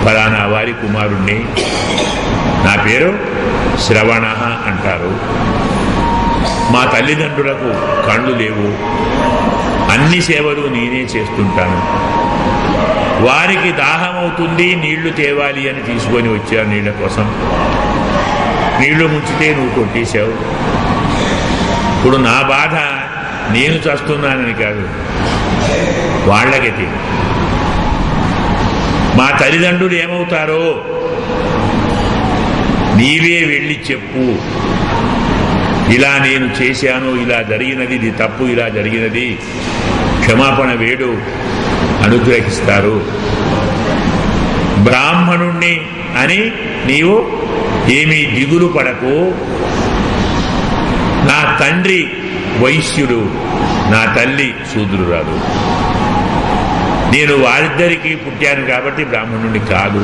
ఫలానా వారి కుమారుణ్ణి, నా పేరు శ్రవణ అంటారు. మా తల్లిదండ్రులకు కళ్ళు లేవు, అన్ని సేవలు నేనే చేస్తుంటాను. వారికి దాహం అవుతుంది, నీళ్లు తేవాలి అని తీసుకొని వచ్చాను నీళ్ల కోసం. నీళ్లు ముంచితే నువ్వు కొట్టేశావు. ఇప్పుడు నా బాధ నేను చస్తున్నానని కాదు, వాళ్ళకి. మా తల్లిదండ్రులు ఏమవుతారో నీవే వెళ్ళి చెప్పు, ఇలా నేను చేశాను, ఇలా జరిగినది, ఇది తప్పు, ఇలా జరిగినది, క్షమాపణ వేడు, అనుగ్రహిస్తారు. బ్రాహ్మణుణ్ణి అని నీవు ఏమీ దిగులు పడకు. నా తండ్రి వైశ్యుడు, నా తల్లి శూద్రురాలు. నేను వారిద్దరికీ పుట్టాను కాబట్టి బ్రాహ్మణుణ్ణి కాదు.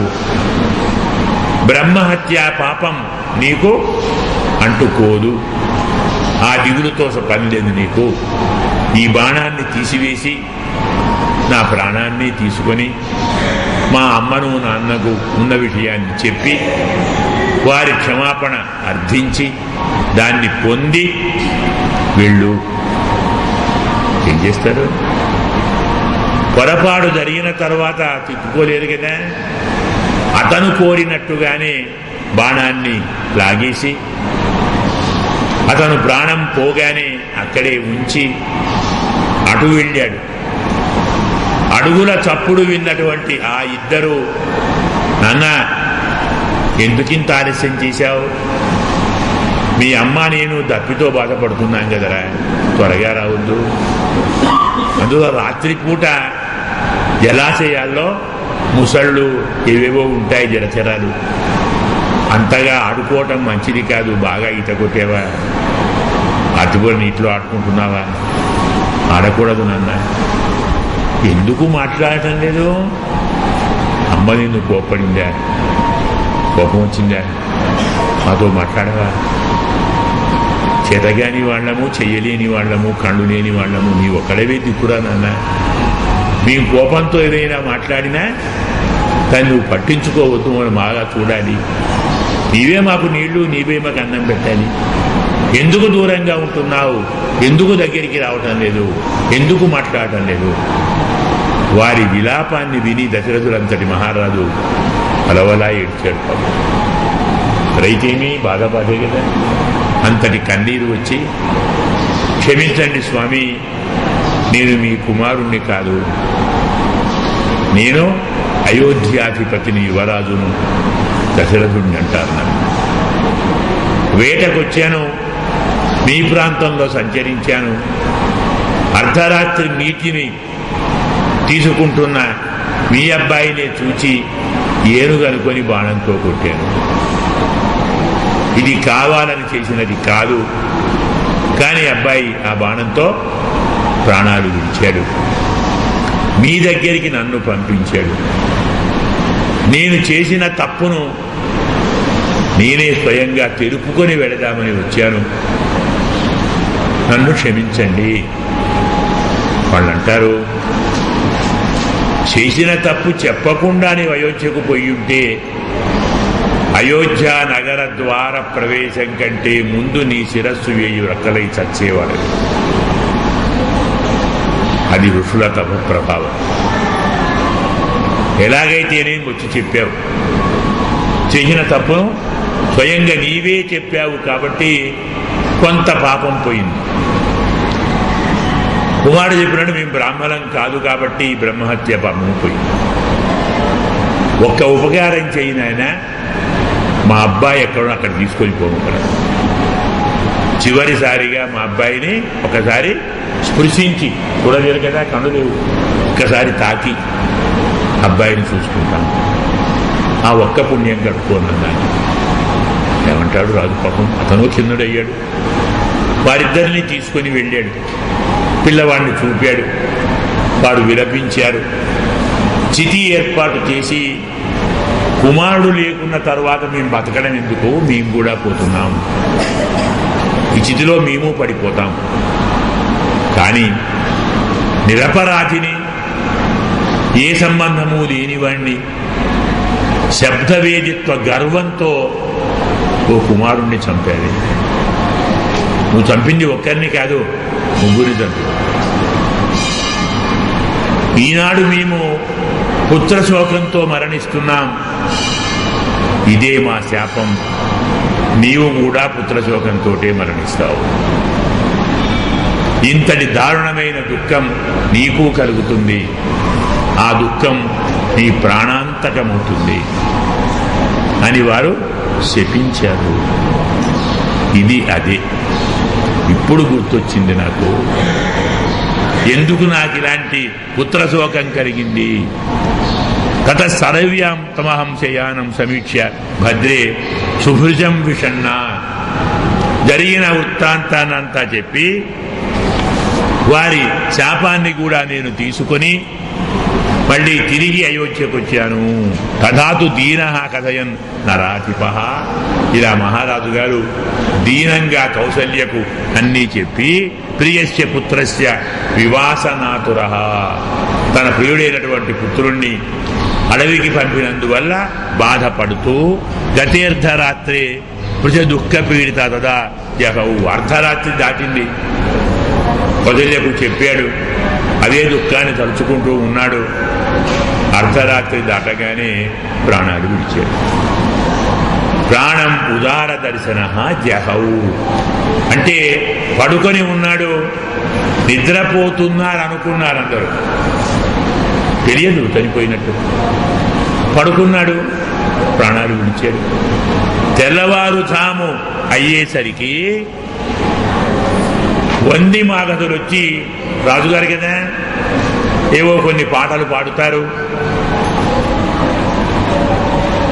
బ్రహ్మహత్య పాపం నీకు అంటుకోదు. ఆ దిగులుతో పని లేదు నీకు. ఈ బాణాన్ని తీసివేసి నా ప్రాణాన్ని తీసుకొని మా అమ్మను నాన్నకు ఉన్న విషయాన్ని చెప్పి వారి క్షమాపణ అర్థించి దాన్ని పొంది వెళ్ళు. ఏం చేస్తారు? పొరపాటు జరిగిన తర్వాత తిట్టుకోలేరు కదా. అతను కోరినట్టుగానే బాణాన్ని లాగేసి అతను ప్రాణం పోగానే అక్కడే ఉంచి అటు వెళ్ళాడు. అడుగుల చప్పుడు విన్నటువంటి ఆ ఇద్దరు, నాన్న ఎందుకింత ఆలస్యం చేశావు? మీ అమ్మ నేను దప్పితో బాధపడుతున్నాం కదరా, త్వరగా రావద్దు. అందులో రాత్రిపూట ఎలా చేయాలో ముసళ్ళు ఏవేవో ఉంటాయి, జలచరాలు, అంతగా ఆడుకోవటం మంచిది కాదు. బాగా ఈత కొట్టేవా? అటుబడి నీటిలో ఆడుకుంటున్నావా? ఆడకూడదు నాన్న. ఎందుకు మాట్లాడటం లేదు? అమ్మ నిన్ను కోపడిందా? కోపం వచ్చిందా? మాతో మాట్లాడవా? చేతగాని వాళ్ళము, చెయ్యలేని వాళ్ళము, కళ్ళు లేని వాళ్ళము, నీ ఒక్కడవే దిక్కురా నాన్న. మేము కోపంతో ఏదైనా మాట్లాడినా దాన్ని నువ్వు పట్టించుకోవద్దు, మనం బాగా చూడాలి. నీవే మాకు నీళ్లు, నీవే మాకు అన్నం పెట్టాలి. ఎందుకు దూరంగా ఉంటున్నావు? ఎందుకు దగ్గరికి రావటం లేదు? ఎందుకు మాట్లాడటం లేదు? వారి విలాపాన్ని విని దశరథులంతటి మహారాజు అలవలా ఏడ్చాడు. పాపం రైతేమీ బాధపడే కదా. అంతటి కన్నీరు వచ్చి, క్షమించండి స్వామి, నేను మీ కుమారుణ్ణి కాదు, నేను అయోధ్యాధిపతిని, యువరాజును, దశరథుడిని అంటారు. నన్ను వేటకొచ్చాను, మీ ప్రాంతంలో సంచరించాను, అర్ధరాత్రి నీటిని తీసుకుంటున్న మీ అబ్బాయినే చూచి ఏనుగనుకొని బాణంతో కొట్టాను. ఇది కావాలని చేసినది కాదు, కానీ అబ్బాయి ఆ బాణంతో ప్రాణాలు విడిచాడు. మీ దగ్గరికి నన్ను పంపించాడు. నేను చేసిన తప్పును నేనే స్వయంగా తెలుపుకొని వెళదామని వచ్చాను, నన్ను క్షమించండి. వాళ్ళు అంటారు, చేసిన తప్పు చెప్పకుండానే అయోధ్యకు పోయి ఉంటే అయోధ్య నగర ద్వార ప్రవేశం కంటే ముందు నీ శిరస్సు వేయి రక్కలై చచ్చేవాడు. అది ఋషుల తప ప్రభావం. ఎలాగైతేనే వచ్చి చెప్పావు, చేసిన తప్పును స్వయంగా నీవే చెప్పావు కాబట్టి కొంత పాపం పోయింది. కుమారుడు చెప్పినట్టు మేము బ్రాహ్మణం కాదు కాబట్టి బ్రహ్మహత్య పాపము పోయింది. ఒక్క ఉపకారం చేయని ఆయన, మా అబ్బాయి ఎక్కడో అక్కడ తీసుకొని పోగలరు. చివరిసారిగా మా అబ్బాయిని ఒకసారి స్పృశించి, చూడలేరు కదా, కళ్ళు లేవు, ఒక్కసారి తాకి అబ్బాయిని చూసుకుంటాను, ఆ ఒక్క పుణ్యం కట్టుకోనన్నాను. ఏమంటాడు రాజు? పాపం అతను కిందుడయ్యాడు. వారిద్దరిని తీసుకొని వెళ్ళాడు, పిల్లవాడిని చూపాడు, వాడు విలపించారు. చితి ఏర్పాటు చేసి, కుమారుడు లేకున్న తర్వాత మేము బతకడం ఎందుకు, మేము కూడా పోతున్నాం, ఈ చితిలో మేము పడిపోతాం. కానీ నిరపరాధిని, ఏ సంబంధము లేనివాణ్ణి శబ్దవేదిత్వ గర్వంతో ఓ కుమారుణ్ణి చంపాడు. నువ్వు చంపింది ఒక్కరిని కాదు, ముగ్గురి చంపి. ఈనాడు మేము పుత్రశోకంతో మరణిస్తున్నాం, ఇదే మా శాపం, నీవు కూడా పుత్రశోకంతో మరణిస్తావు. ఇంతటి దారుణమైన దుఃఖం నీకు కలుగుతుంది, ఆ దుఃఖం నీ ప్రాణాంతకమవుతుంది అని వారు శపించారు. ఇది అదే. ఇప్పుడు గుర్తొచ్చింది నాకు, ఎందుకు నాకు ఇలాంటి పుత్రశోకం కలిగింది. తత సరవ్యాం తమహం శయానం సమీక్ష భద్రే సుభృజం విషణ్ణ. జరిగిన వృత్తాంతాన్నంతా చెప్పి వారి శాపాన్ని కూడా నేను తీసుకొని మళ్ళీ తిరిగి అయోధ్యకు వచ్చాను. తథాతు దీన కథయన్ నరాధిప. ఇలా మహారాజు గారు దీనంగా కౌసల్యకు అన్నీ చెప్పి, ప్రియస్య పుత్రస్య వివాసనాతుర, తన ప్రియుడైనటువంటి పుత్రుణ్ణి అడవికి పంపినందువల్ల బాధపడుతూ, గతేర్ధరాత్రే పృథ దుఃఖ పీడిత తదా యహౌ. అర్ధరాత్రి దాటింది, కౌసల్యకు చెప్పాడు, అదే దుఃఖాన్ని తలుచుకుంటూ ఉన్నాడు. అర్ధరాత్రి దాటగానే ప్రాణాలు విడిచాడు. ప్రాణం ఉదార దర్శన జహౌ అంటే పడుకొని ఉన్నాడు, నిద్రపోతున్నారు అనుకున్నారు అందరూ, తెలియదు చనిపోయినట్టు. పడుకున్నాడు, ప్రాణాలు విడిచాడు. తెల్లవారుజాము అయ్యేసరికి వంది మాగధులు వచ్చి, రాజుగారు కదా ఏవో కొన్ని పాటలు పాడుతారు.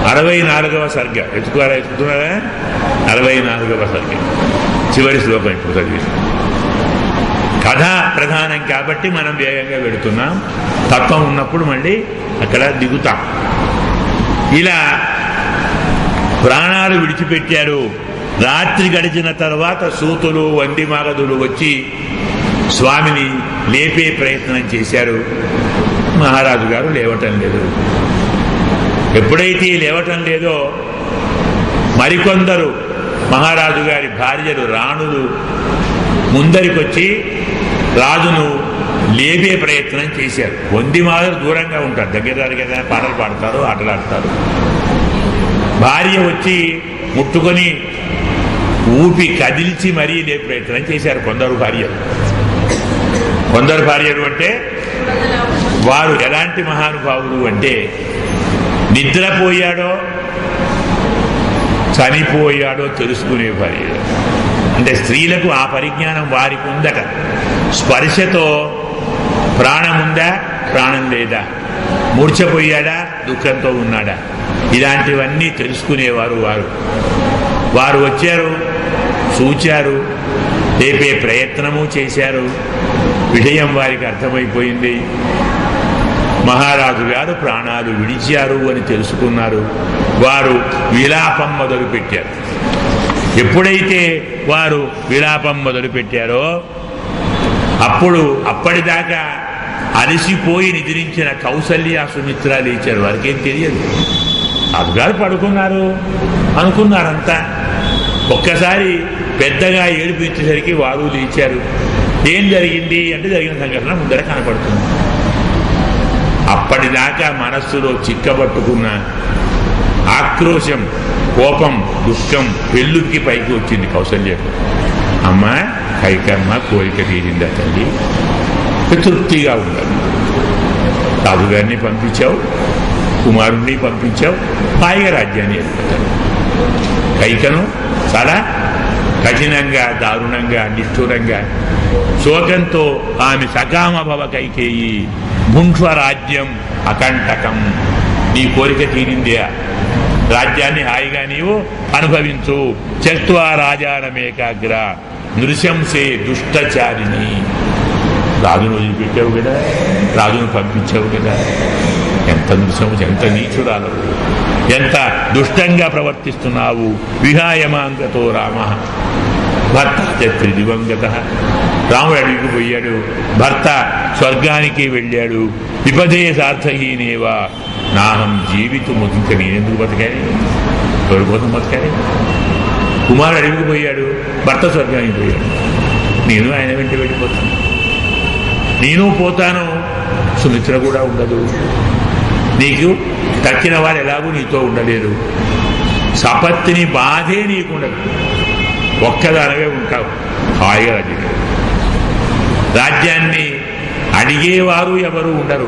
64వ సర్గ ఎత్తుతున్నారా? 64వ సర్గ. చివరి శ్లోకం ఇప్పుడు చదివి. కథ ప్రధానం కాబట్టి మనం వేగంగా వెళుతున్నాం. తత్వం ఉన్నప్పుడు మళ్ళీ అక్కడ దిగుతాం. ఇలా ప్రాణాలు విడిచిపెట్టారు. రాత్రి గడిచిన తర్వాత సూతులు వందిమాగదులు వచ్చి స్వామిని లేపే ప్రయత్నం చేశారు. మహారాజు గారు లేవటం లేదు. ఎప్పుడైతే లేవటం లేదో మరికొందరు మహారాజు గారి భార్యలు రాణులు ముందరికొచ్చి రాజును లేపే ప్రయత్నం చేశారు. వందిమాగలు దూరంగా ఉంటారు, దగ్గర కదా పాటలు పాడతారు, ఆటలాడతారు. భార్య వచ్చి ముట్టుకొని ఊపి కదిల్చి మరీ లేపే ప్రయత్నం చేశారు కొందరు భార్యలు. కొందరు భార్యలు అంటే వారు ఎలాంటి మహానుభావులు అంటే నిద్రపోయాడో చనిపోయాడో తెలుసుకునే భార్యలు. అంటే స్త్రీలకు ఆ పరిజ్ఞానం వారికి ఉందట. స్పర్శతో ప్రాణం ఉందా, ప్రాణం లేదా, మూర్ఛపోయాడా, దుఃఖంతో ఉన్నాడా, ఇలాంటివన్నీ తెలుసుకునేవారు వారు. వారు వచ్చారు, చూచారు, లేపే ప్రయత్నము చేశారు. విషయం వారికి అర్థమైపోయింది. మహారాజు గారు ప్రాణాలు విడిచారు అని తెలుసుకున్నారు. వారు విలాపం మొదలుపెట్టారు. ఎప్పుడైతే వారు విలాపం మొదలుపెట్టారో అప్పటిదాకా అలసిపోయి నిద్రించిన కౌసల్య సుమిత్ర లేచారు. వారికేం తెలియదు. రాజుగారు పడుకున్నారు అనుకున్నారంతా. ఒక్కసారి పెద్దగా ఏడిపించేసరికి వారు లేచారు. ఏం జరిగింది అంటే జరిగిన సంఘటన ముందర కనపడుతుంది. అప్పటిదాకా మనస్సులో చిక్కబట్టుకున్న ఆక్రోశం, కోపం, దుఃఖం పెళ్ళుకి పైకి వచ్చింది కౌసల్యకు. అమ్మ కైకమ్మ కోరిక తీరిందా తల్లి, తృప్తిగా ఉండాలి. రాజుగారిని పంపించావు, కుమారుణ్ణి పంపించావు, హాయిగా రాజ్యాన్ని ఏర్పడతాడు. కైకను చాలా కఠినంగా, దారుణంగా, నిష్ఠురంగా శోకంతో ఆమె సకామభవ కైకేయి భుంక్వ రాజ్యం అకంటకం, నీ కోరిక తీరిందే, రాజ్యాన్ని హాయిగా నీవు అనుభవించు. త్యక్త్వా రాజానమేకాగ్ర నృశంసే దుష్టచారిణి. రాజును వదిలిపెట్టావు కదా, రాజును పంపించావు కదా, ఎంత నృశంస, ఎంత నీచురాలు, ఎంత దుష్టంగా ప్రవర్తిస్తున్నావు. విహాయమాంగతో రామ భర్త దివంగత. రాముడు అడిగికి పోయాడు, భర్త స్వర్గానికి వెళ్ళాడు. విపదే సార్థహీనేవా నాహం జీవితం, ఇంకా నేనెందుకు బతకాలి, ఎవరి కోసం బతకాలి. కుమారుడు అడిగికి పోయాడు, భర్త స్వర్గానికి పోయాడు, నేను ఆయన వెంట వెళ్ళిపోతాను, నేను పోతాను, సుమిత్ర కూడా ఉండదు. నీకు తక్కిన వారు ఎలాగూ నీతో ఉండలేరు. సపత్తిని బాధే నీకుండదు, ఒక్కదానవే ఉంటావు హాయిగా. రాజ్యాన్ని అడిగేవారు ఎవరు ఉండరు.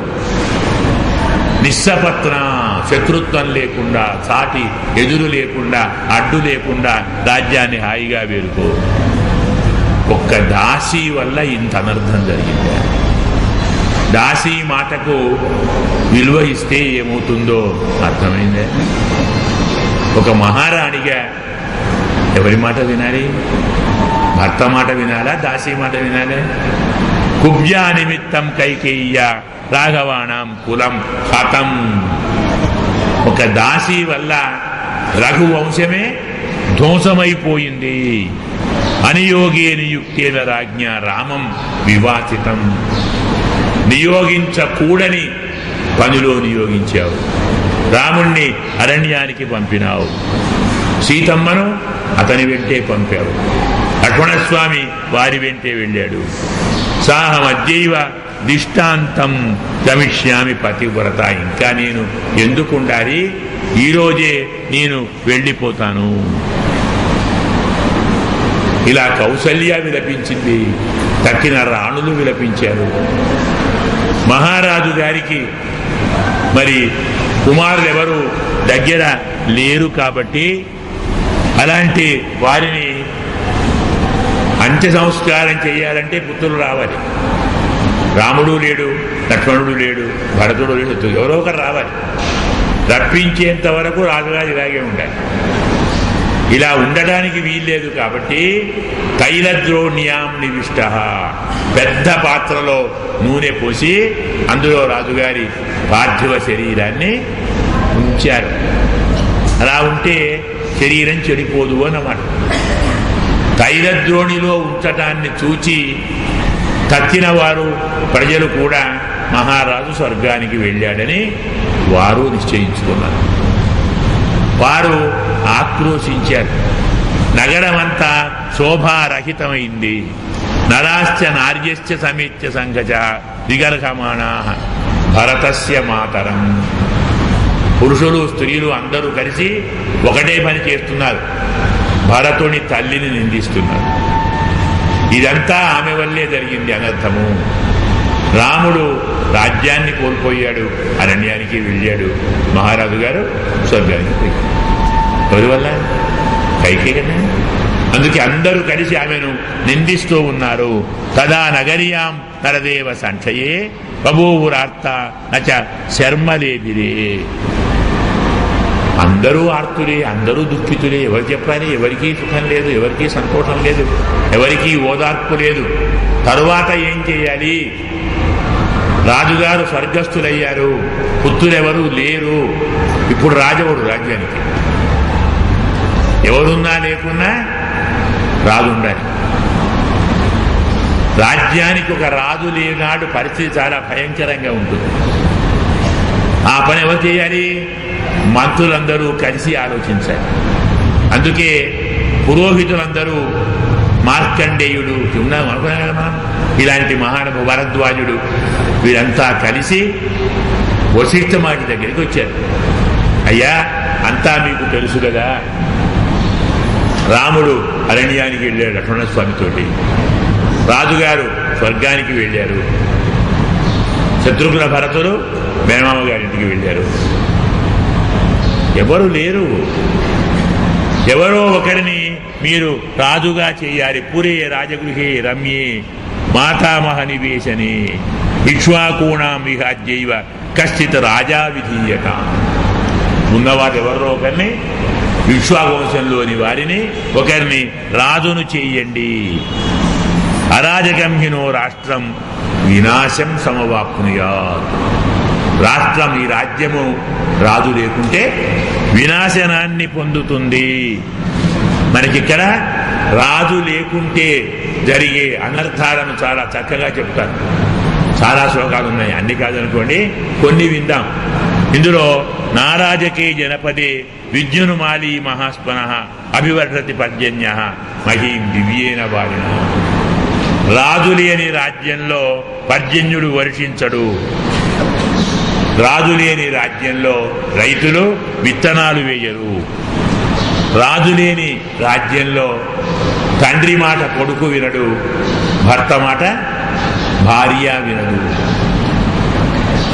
నిస్సపత్న, శత్రుత్వం లేకుండా, సాటి ఎదురు లేకుండా, అడ్డు లేకుండా రాజ్యాన్ని హాయిగా వేరుకో. ఒక్క దాసి వల్ల ఇంత అనర్థం జరిగింది. దాసి మాటకు విలువ ఇస్తే ఏమవుతుందో అర్థమైందే. ఒక మహారాణిగా ఎవరి మాట వినాలి? భర్త మాట వినాలా, దాసి మాట వినాలి? కుబ్జా నిమిత్తం కైకేయ్య రాఘవాణం కులం హతం. ఒక దాసి వల్ల రఘువంశమే ధ్వంసమైపోయింది. అనియోగే నియుక్తేన రాజ్ఞ రామం వివాసితం. నియోగించకూడని పనిలో నియోగించావు. రాముణ్ణి అరణ్యానికి పంపినావు, సీతమ్మను అతని వెంటే పంపావు, లక్ష్మణస్వామి వారి వెంటే వెళ్ళాడు. సాహమద్యైవ దిష్టాంతం గమిష్యామి పతివ్రత. ఇంకా నేను ఎందుకు ఉండాలి, ఈరోజే నేను వెళ్ళిపోతాను. ఇలా కౌసల్య విలపించింది, తక్కిన రాణులు విలపించారు. మహారాజు గారికి మరి కుమారులు ఎవరు దగ్గర లేరు కాబట్టి అలాంటి వారిని అంత్య సంస్కారం చేయాలంటే పుత్రులు రావాలి. రాముడు లేడు, లక్ష్మణుడు లేడు, భరతుడు లేడు, ఎవరో ఒకరు రావాలి. రప్పించేంత వరకు రాజుగారు ఇలాగే ఉండాలి. ఇలా ఉండడానికి వీల్లేదు కాబట్టి తైలద్రోణ్యాం నివిష్ట, పెద్ద పాత్రలో నూనె పోసి అందులో రాజుగారి పార్థివ శరీరాన్ని ఉంచారు. అలా ఉంటే శరీరం చెడిపోదు అన్నమాట. తైలద్రోణిలో ఉంచటాన్ని చూచి తక్కిన వారు ప్రజలు కూడా మహారాజు స్వర్గానికి వెళ్ళాడని వారు నిశ్చయించుకున్నారు. వారు ఆక్రోశించారు. నగరమంతా శోభారహితమైంది. నరాశ్చ నార్యశ్చ సమేత్య సంఘచ విగర్హమాణా భరతస్య మాతరం. పురుషులు స్త్రీలు అందరూ కలిసి ఒకటే పని చేస్తున్నారు, భరతుని తల్లిని నిందిస్తున్నారు. ఇదంతా ఆమె వల్లే జరిగింది అనర్థము. రాముడు రాజ్యాన్ని కోల్పోయాడు, అరణ్యానికి వెళ్ళాడు, మహారాజు గారు స్వర్గానికి పోయాడు. ఎవరి వల్ల? కైకే కదా. అందుకే అందరూ కలిసి ఆమెను నిందిస్తూ ఉన్నారు. తదా నగర్యాం నరదేవ సంక్షయే బభూవురార్త నచ శర్మలేదిరే. అందరూ ఆర్తులే, అందరూ దుఃఖితులే. ఎవరు చెప్పాలి? ఎవరికీ సుఖం లేదు, ఎవరికీ సంతోషం లేదు, ఎవరికీ ఓదార్పు లేదు. తరువాత ఏం చేయాలి? రాజుగారు స్వర్గస్థులయ్యారు, పుత్రులెవరూ లేరు. ఇప్పుడు రాజవుడు రాజ్యానికి. ఎవరున్నా లేకున్నా రాజు ఉండాలి. రాజ్యానికి ఒక రాజు లేనాడు పరిస్థితి చాలా భయంకరంగా ఉంటుంది. ఆ పని ఎవరు చేయాలి? మంత్రులందరూ కలిసి ఆలోచించాలి. అందుకే పురోహితులందరూ, మార్కండేయుడు ఉన్నాం అనుకున్నాం కదా మనం, ఇలాంటి మహానుభావుడు భరద్వాజుడు, వీరంతా కలిసి వశిష్ఠ మహర్షి దగ్గరికి వచ్చారు. అయ్యా, అంతా మీకు తెలుసు కదా, రాముడు అరణ్యానికి వెళ్ళాడు లక్ష్మణస్వామితోటి, రాజుగారు స్వర్గానికి వెళ్ళారు, శత్రుఘ్న భరతుడు మేనమామ గారింటికి వెళ్ళారు. ఎవరు లేరు. ఎవరో ఒకరిని మీరు రాజుగా చేయాలి. పురే రాజగృహే రమ్యే మాతామహ నివేశనే ఇక్ష్వాకూణాం విహాజ్యైవ కశ్చిత్ రాజా విధీయత. ఉన్నవారు ఎవరో ఒకరిని, ఇక్ష్వావంశంలోని వారిని ఒకరిని రాజును చెయ్యండి. అరాజకంహినో రాష్ట్రం వినాశం సమవాప్నుయాత్. రాష్ట్రం, ఈ రాజ్యము రాజు లేకుంటే వినాశనాన్ని పొందుతుంది. మనకిక్కడ రాజు లేకుంటే జరిగే అనర్థాలను చాలా చక్కగా చెప్తారు. చాలా శ్లోకాలు ఉన్నాయి, అన్ని కాదనుకోండి, కొన్ని విందాం. ఇందులో నారాజకే జనపదే విద్యునుమాలీ మహాస్పన అభివర్ధతి పర్జన్య మహీం దివ్యేన వారిన. రాజు లేని రాజ్యంలో పర్జన్యుడు వర్షించడు. రాజు లేని రాజ్యంలో రైతులు విత్తనాలు వేయరు. రాజు లేని రాజ్యంలో తండ్రి మాట కొడుకు వినడు, భర్త మాట భార్య వినదు.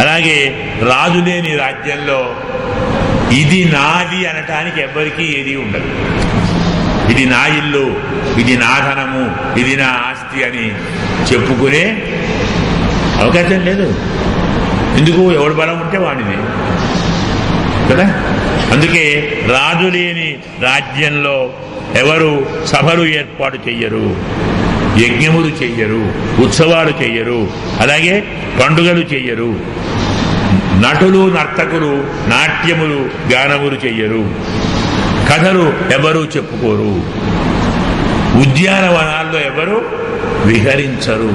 అలాగే రాజు లేని రాజ్యంలో ఇది నాది అనటానికి ఎవ్వరికీ ఏది ఉండదు. ఇది నా ఇల్లు, ఇది నా ధనము, ఇది నా ఆస్తి అని చెప్పుకునే అవకాశం లేదు. ఎందుకు? ఎవడు బలం ఉంటే వాడిది కదా. అందుకే రాజు లేని రాజ్యంలో ఎవరు సభలు ఏర్పాటు చెయ్యరు, యజ్ఞములు చెయ్యరు, ఉత్సవాలు చెయ్యరు, అలాగే పండుగలు చెయ్యరు. నటులు నర్తకులు నాట్యములు గానములు చెయ్యరు. కథలు ఎవరూ చెప్పుకోరు. ఉద్యానవనాల్లో ఎవరు విహరించరు.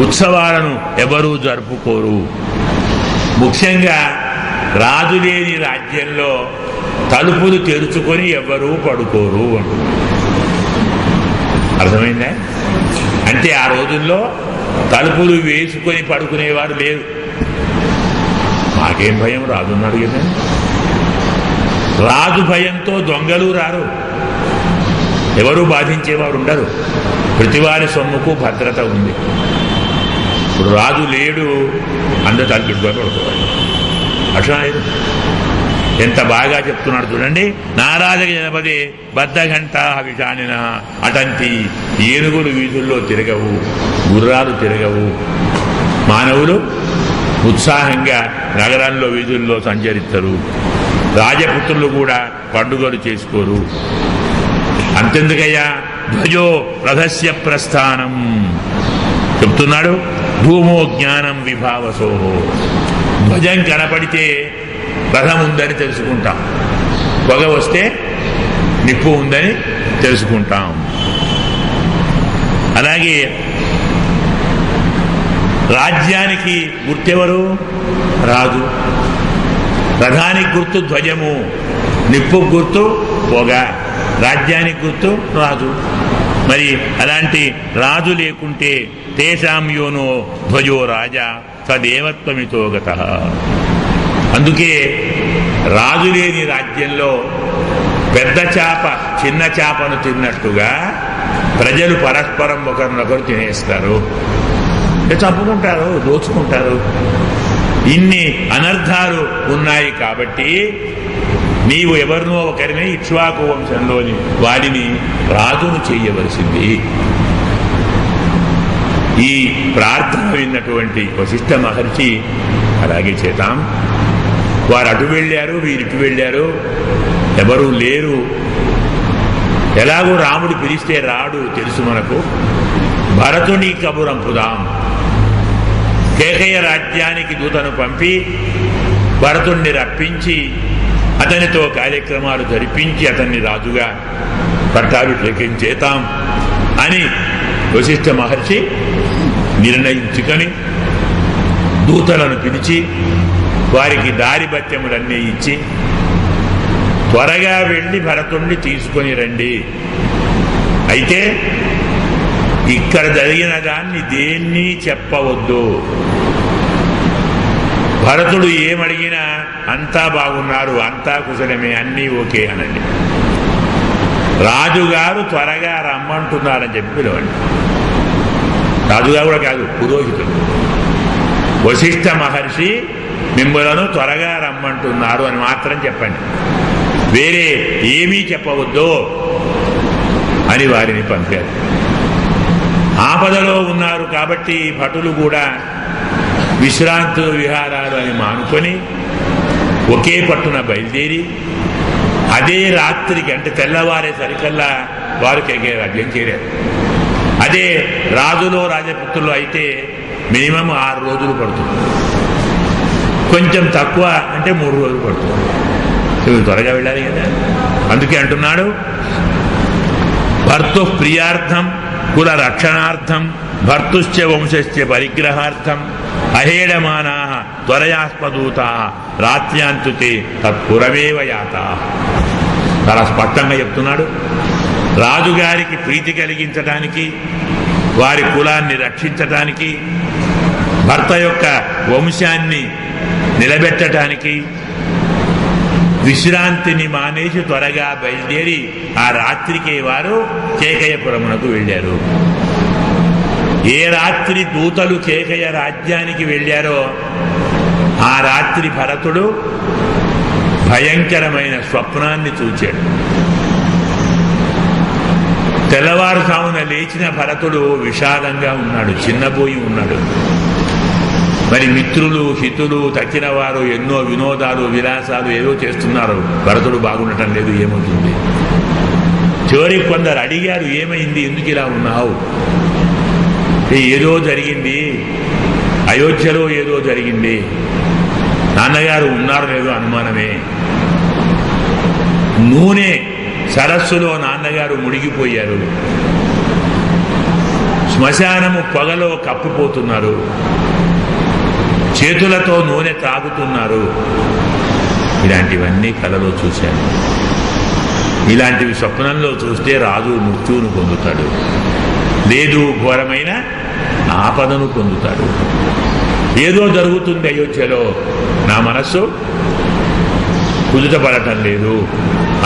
ఉత్సవాలను ఎవరూ జరుపుకోరు. ముఖ్యంగా రాజు లేని రాజ్యంలో తలుపులు తెరుచుకొని ఎవరూ పడుకోరు. అర్థమైందా? అంటే ఆ రోజుల్లో తలుపులు వేసుకొని పడుకునేవారు లేరు. మాకేం భయం, రాజున్నాడు కదా. రాజు భయంతో దొంగలు రారు, ఎవరూ బాధించేవారు ఉండరు. ప్రతివారి సొమ్ముకు భద్రత ఉంది. ఇప్పుడు రాజు లేడు, అందరూ తలపెట్టుకొని పడుకోవాలి. అట్లా ఎంత బాగా చెప్తున్నాడు చూడండి. నారాజక జనపదే బద్ధఘంటా విషానిన అటంతి. ఏనుగులు వీధుల్లో తిరగవు, గుర్రాలు తిరగవు, మానవులు ఉత్సాహంగా నగరాల్లో వీధుల్లో సంచరిస్తారు. రాజపుత్రులు కూడా పండుగలు చేసుకోరు. అంతెందుకయ్యా, ధ్వజో రథస్య ప్రస్థానం చెప్తున్నాడు. భూమో జ్ఞానం విభావసో, ధ్వజం కనపడితే రథం ఉందని తెలుసుకుంటాం, పొగ వస్తే నిప్పు ఉందని తెలుసుకుంటాం. అలాగే రాజ్యానికి గుర్తెవరు? రాజు. రథానికి గుర్తు ధ్వజము, నిప్పు గుర్తు పొగ, రాజ్యానికి గుర్తు రాజు. మరి అలాంటి రాజు లేకుంటే తేషాం యోనో ధ్వజో రాజా సదేవత్వమితో గతః. అందుకే రాజు లేని రాజ్యంలో పెద్ద చేప చిన్న చేపను తిన్నట్టుగా ప్రజలు పరస్పరం ఒకరినొకరు తినేస్తారు, చంపుకుంటారు, దోచుకుంటారు. ఇన్ని అనర్థాలు ఉన్నాయి కాబట్టి నీవు ఎవరినో ఒకరిని ఇక్ష్వాకు వంశంలోని వాడిని రాజును చేయవలసింది. ఈ ప్రార్థన విన్నటువంటి వశిష్ఠ మహర్షి అలాగే చేతాం. వారు అటు వెళ్ళారు, వీరిటు వెళ్ళారు, ఎవరూ లేరు. ఎలాగో రాముడు పిలిస్తే రాడు తెలుసు మనకు. భరతుని కబురంపుదాం. కేకయ రాజ్యానికి దూతను పంపి భరతుణ్ణి రప్పించి అతనితో కార్యక్రమాలు జరిపించి అతన్ని రాజుగా పట్టాభిషేకించేతాం అని వశిష్ఠ మహర్షి నిర్ణయించుకొని దూతలను పిలిచి వారికి దారి భత్యములన్నీ ఇచ్చి త్వరగా వెళ్ళి భరతుణ్ణి తీసుకొని రండి. అయితే ఇక్కడ జరిగిన దాన్ని దేన్ని చెప్పవద్దు. భరతుడు ఏమడిగినా అంతా బాగున్నారు, అంతా కుశలమే, అన్నీ ఓకే అనండి. రాజుగారు త్వరగా రమ్మంటున్నారని చెప్పి పిలవండి. రాజుగారు కూడా కాదు, పురోహితుడు. వశిష్ఠ మహర్షి మిమ్మలను త్వరగా రమ్మంటున్నారు అని మాత్రం చెప్పండి, వేరే ఏమీ చెప్పవద్దు అని వారిని పంపారు. ఆపదలో ఉన్నారు కాబట్టి భటులు కూడా విశ్రాంతులు విహారాలు అని మానుకొని ఒకే పట్టున బయలుదేరి అదే రాత్రికి అంటే తెల్లవారే సరికల్లా వారు కేకే రాజ్యం చేరారు. అదే రాజులో రాజపుత్రులు అయితే మినిమం 6 రోజులు పడుతుంది, కొంచెం తక్కువ అంటే 3 రోజులు పడుతుంది. త్వరగా వెళ్ళాలి కదా. అందుకే అంటున్నాడు, భర్తు ప్రియార్థం కుల రక్షణార్థం భర్తుశ్చ వంశశ్చ పరిగ్రహార్థం అహేడమానా త్వరయాస్పదూతా రాత్ర్యాంతుతే తత్పురమేవ యాతా. చాలా స్పష్టంగా చెప్తున్నాడు. రాజుగారికి ప్రీతి కలిగించటానికి, వారి కులాన్ని రక్షించటానికి, భర్త యొక్క వంశాన్ని నిలబెట్టడానికి విశ్రాంతిని మానేసి త్వరగా బయలుదేరి ఆ రాత్రికే వారు కేకయపురమునకు వెళ్ళారు. ఏ రాత్రి దూతలు కేకయ రాజ్యానికి వెళ్ళారో ఆ రాత్రి భరతుడు భయంకరమైన స్వప్నాన్ని చూచాడు. తెల్లవారుజామున లేచిన భరతుడు విషాదంగా ఉన్నాడు, చిన్నపోయి ఉన్నాడు. మరి మిత్రులు హితులు తక్కిన వారు ఎన్నో వినోదాలు విలాసాలు ఏదో చేస్తున్నారు, భరతుడు బాగుండటం లేదు, ఏమవుతుంది. చివరికి కొందరు అడిగారు, ఏమైంది, ఎందుకు ఇలా ఉన్నావు? ఏదో జరిగింది, అయోధ్యలో ఏదో జరిగింది, నాన్నగారు ఉన్నారు లేదో అనుమానమే, నూనె సరస్సులో నాన్నగారు మునిగిపోయారు, శ్మశానము పొగలో కప్పిపోతున్నారు, చేతులతో నూనె తాగుతున్నారు. ఇలాంటివన్నీ కలలో చూశాను. ఇలాంటివి స్వప్నంలో చూస్తే రాజు మృత్యువును పొందుతాడు, లేదు ఘోరమైన ఆపదను పొందుతాడు. ఏదో జరుగుతుంది అయోధ్యలో, నా మనస్సు కుదుటపడటం లేదు,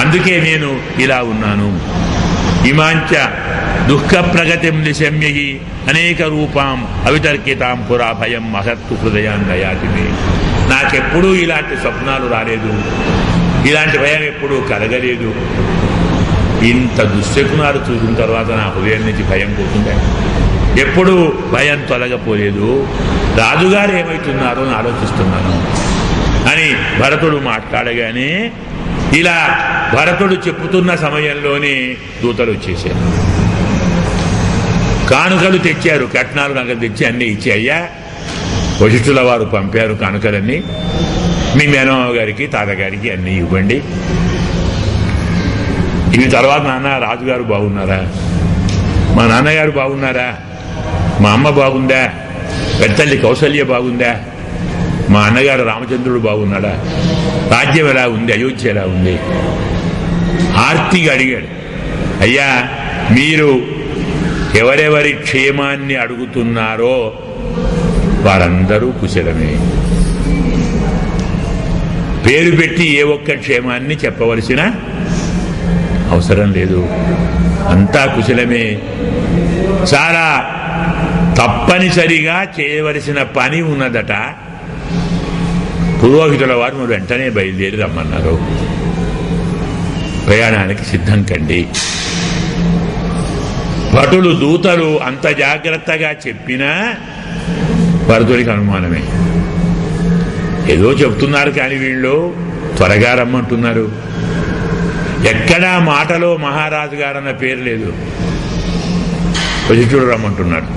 అందుకే నేను ఇలా ఉన్నాను. ఇమాంచ దుఃఖ ప్రగతిం నిశమ్యహి అనేక రూపాం అవితర్కితాం పురా భయం మహత్తు హృదయాంగయాతిమే. నాకెప్పుడూ ఇలాంటి స్వప్నాలు రాలేదు, ఇలాంటి భయం ఎప్పుడూ కలగలేదు. ఇంత దుశ్శకునాలు చూసిన తర్వాత నా హృదయం నుంచి భయం పోతుందా? ఎప్పుడూ భయం తొలగపోలేదు. రాజుగారు ఏమవుతున్నారో అని ఆలోచిస్తున్నాను అని భరతుడు మాట్లాడగానే ఇలా భరతుడు చెప్పుతున్న సమయంలోనే దూతలు వచ్చేసారు. కానుకలు తెచ్చారు, కట్నాలు కనుక తెచ్చి అన్నీ ఇచ్చి, అయ్యా వశిష్ఠుల వారు పంపారు కానుకలన్నీ, మీ మేనమామ గారికి తాతగారికి అన్నీ ఇవ్వండి. ఇవి తర్వాత నాన్న రాజుగారు బాగున్నారా, మా నాన్నగారు బాగున్నారా, మా అమ్మ బాగుందా, పెద్దల్లి కౌసల్య బాగుందా, మా అన్నగారు రామచంద్రుడు బాగున్నాడా, రాజ్యం ఎలా ఉంది, అయోధ్య ఎలా ఉంది, ఆర్తిగా అడిగాడు. అయ్యా మీరు ఎవరెవరి క్షేమాన్ని అడుగుతున్నారో వారందరూ కుశలమే. పేరు పెట్టి ఏ ఒక్క క్షేమాన్ని చెప్పవలసిన అవసరం లేదు, అంతా కుశలమే. చాలా తప్పనిసరిగా చేయవలసిన పని ఉన్నదట. పురోహితుల వారు మీరు వెంటనే బయలుదేరి రమ్మన్నారు. ప్రయాణానికి సిద్ధం కండి. భటులు దూతలు అంత జాగ్రత్తగా చెప్పినా భరతుడికి అనుమానమే. ఏదో చెప్తున్నారు కానీ వీళ్ళు త్వరగా రమ్మంటున్నారు. ఎక్కడా మాటలో మహారాజు గారన్న పేరు లేదు. వశిష్ఠుడు రమ్మంటున్నాడు,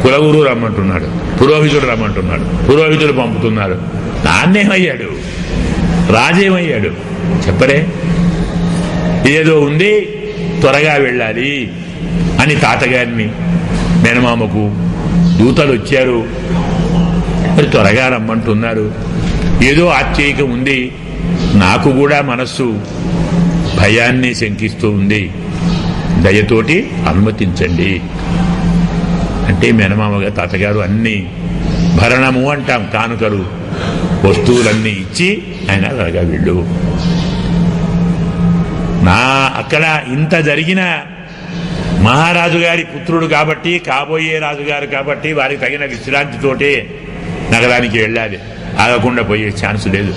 కులగురు రమ్మంటున్నాడు, పురోహితుడు రమ్మంటున్నాడు, పురోహితుడు పంపుతున్నారు. నాన్నేమయ్యాడు, రాజేమయ్యాడు చెప్పరే. ఏదో ఉంది, త్వరగా వెళ్ళాలి అని తాతగారిని మేనమామకు దూతలు వచ్చారు, మరి త్వరగా రమ్మంటున్నారు. ఏదో ఆశ్చర్యం ఉంది, నాకు కూడా మనస్సు భయాన్ని శంకిస్తూ ఉంది, దయతోటి అనుమతించండి అంటే మేనమామగా తాతగారు అన్ని భరణము అంటాం, కానుకలు వస్తువులన్నీ ఇచ్చి ఆయన త్వరగా వెళ్ళు. అక్కడ ఇంత జరిగిన మహారాజు గారి పుత్రుడు కాబట్టి, కాబోయే రాజుగారు కాబట్టి వారికి తగిన విశ్రాంతితోటే నగరానికి వెళ్ళాలి, ఆగకుండా పోయే ఛాన్స్ లేదు.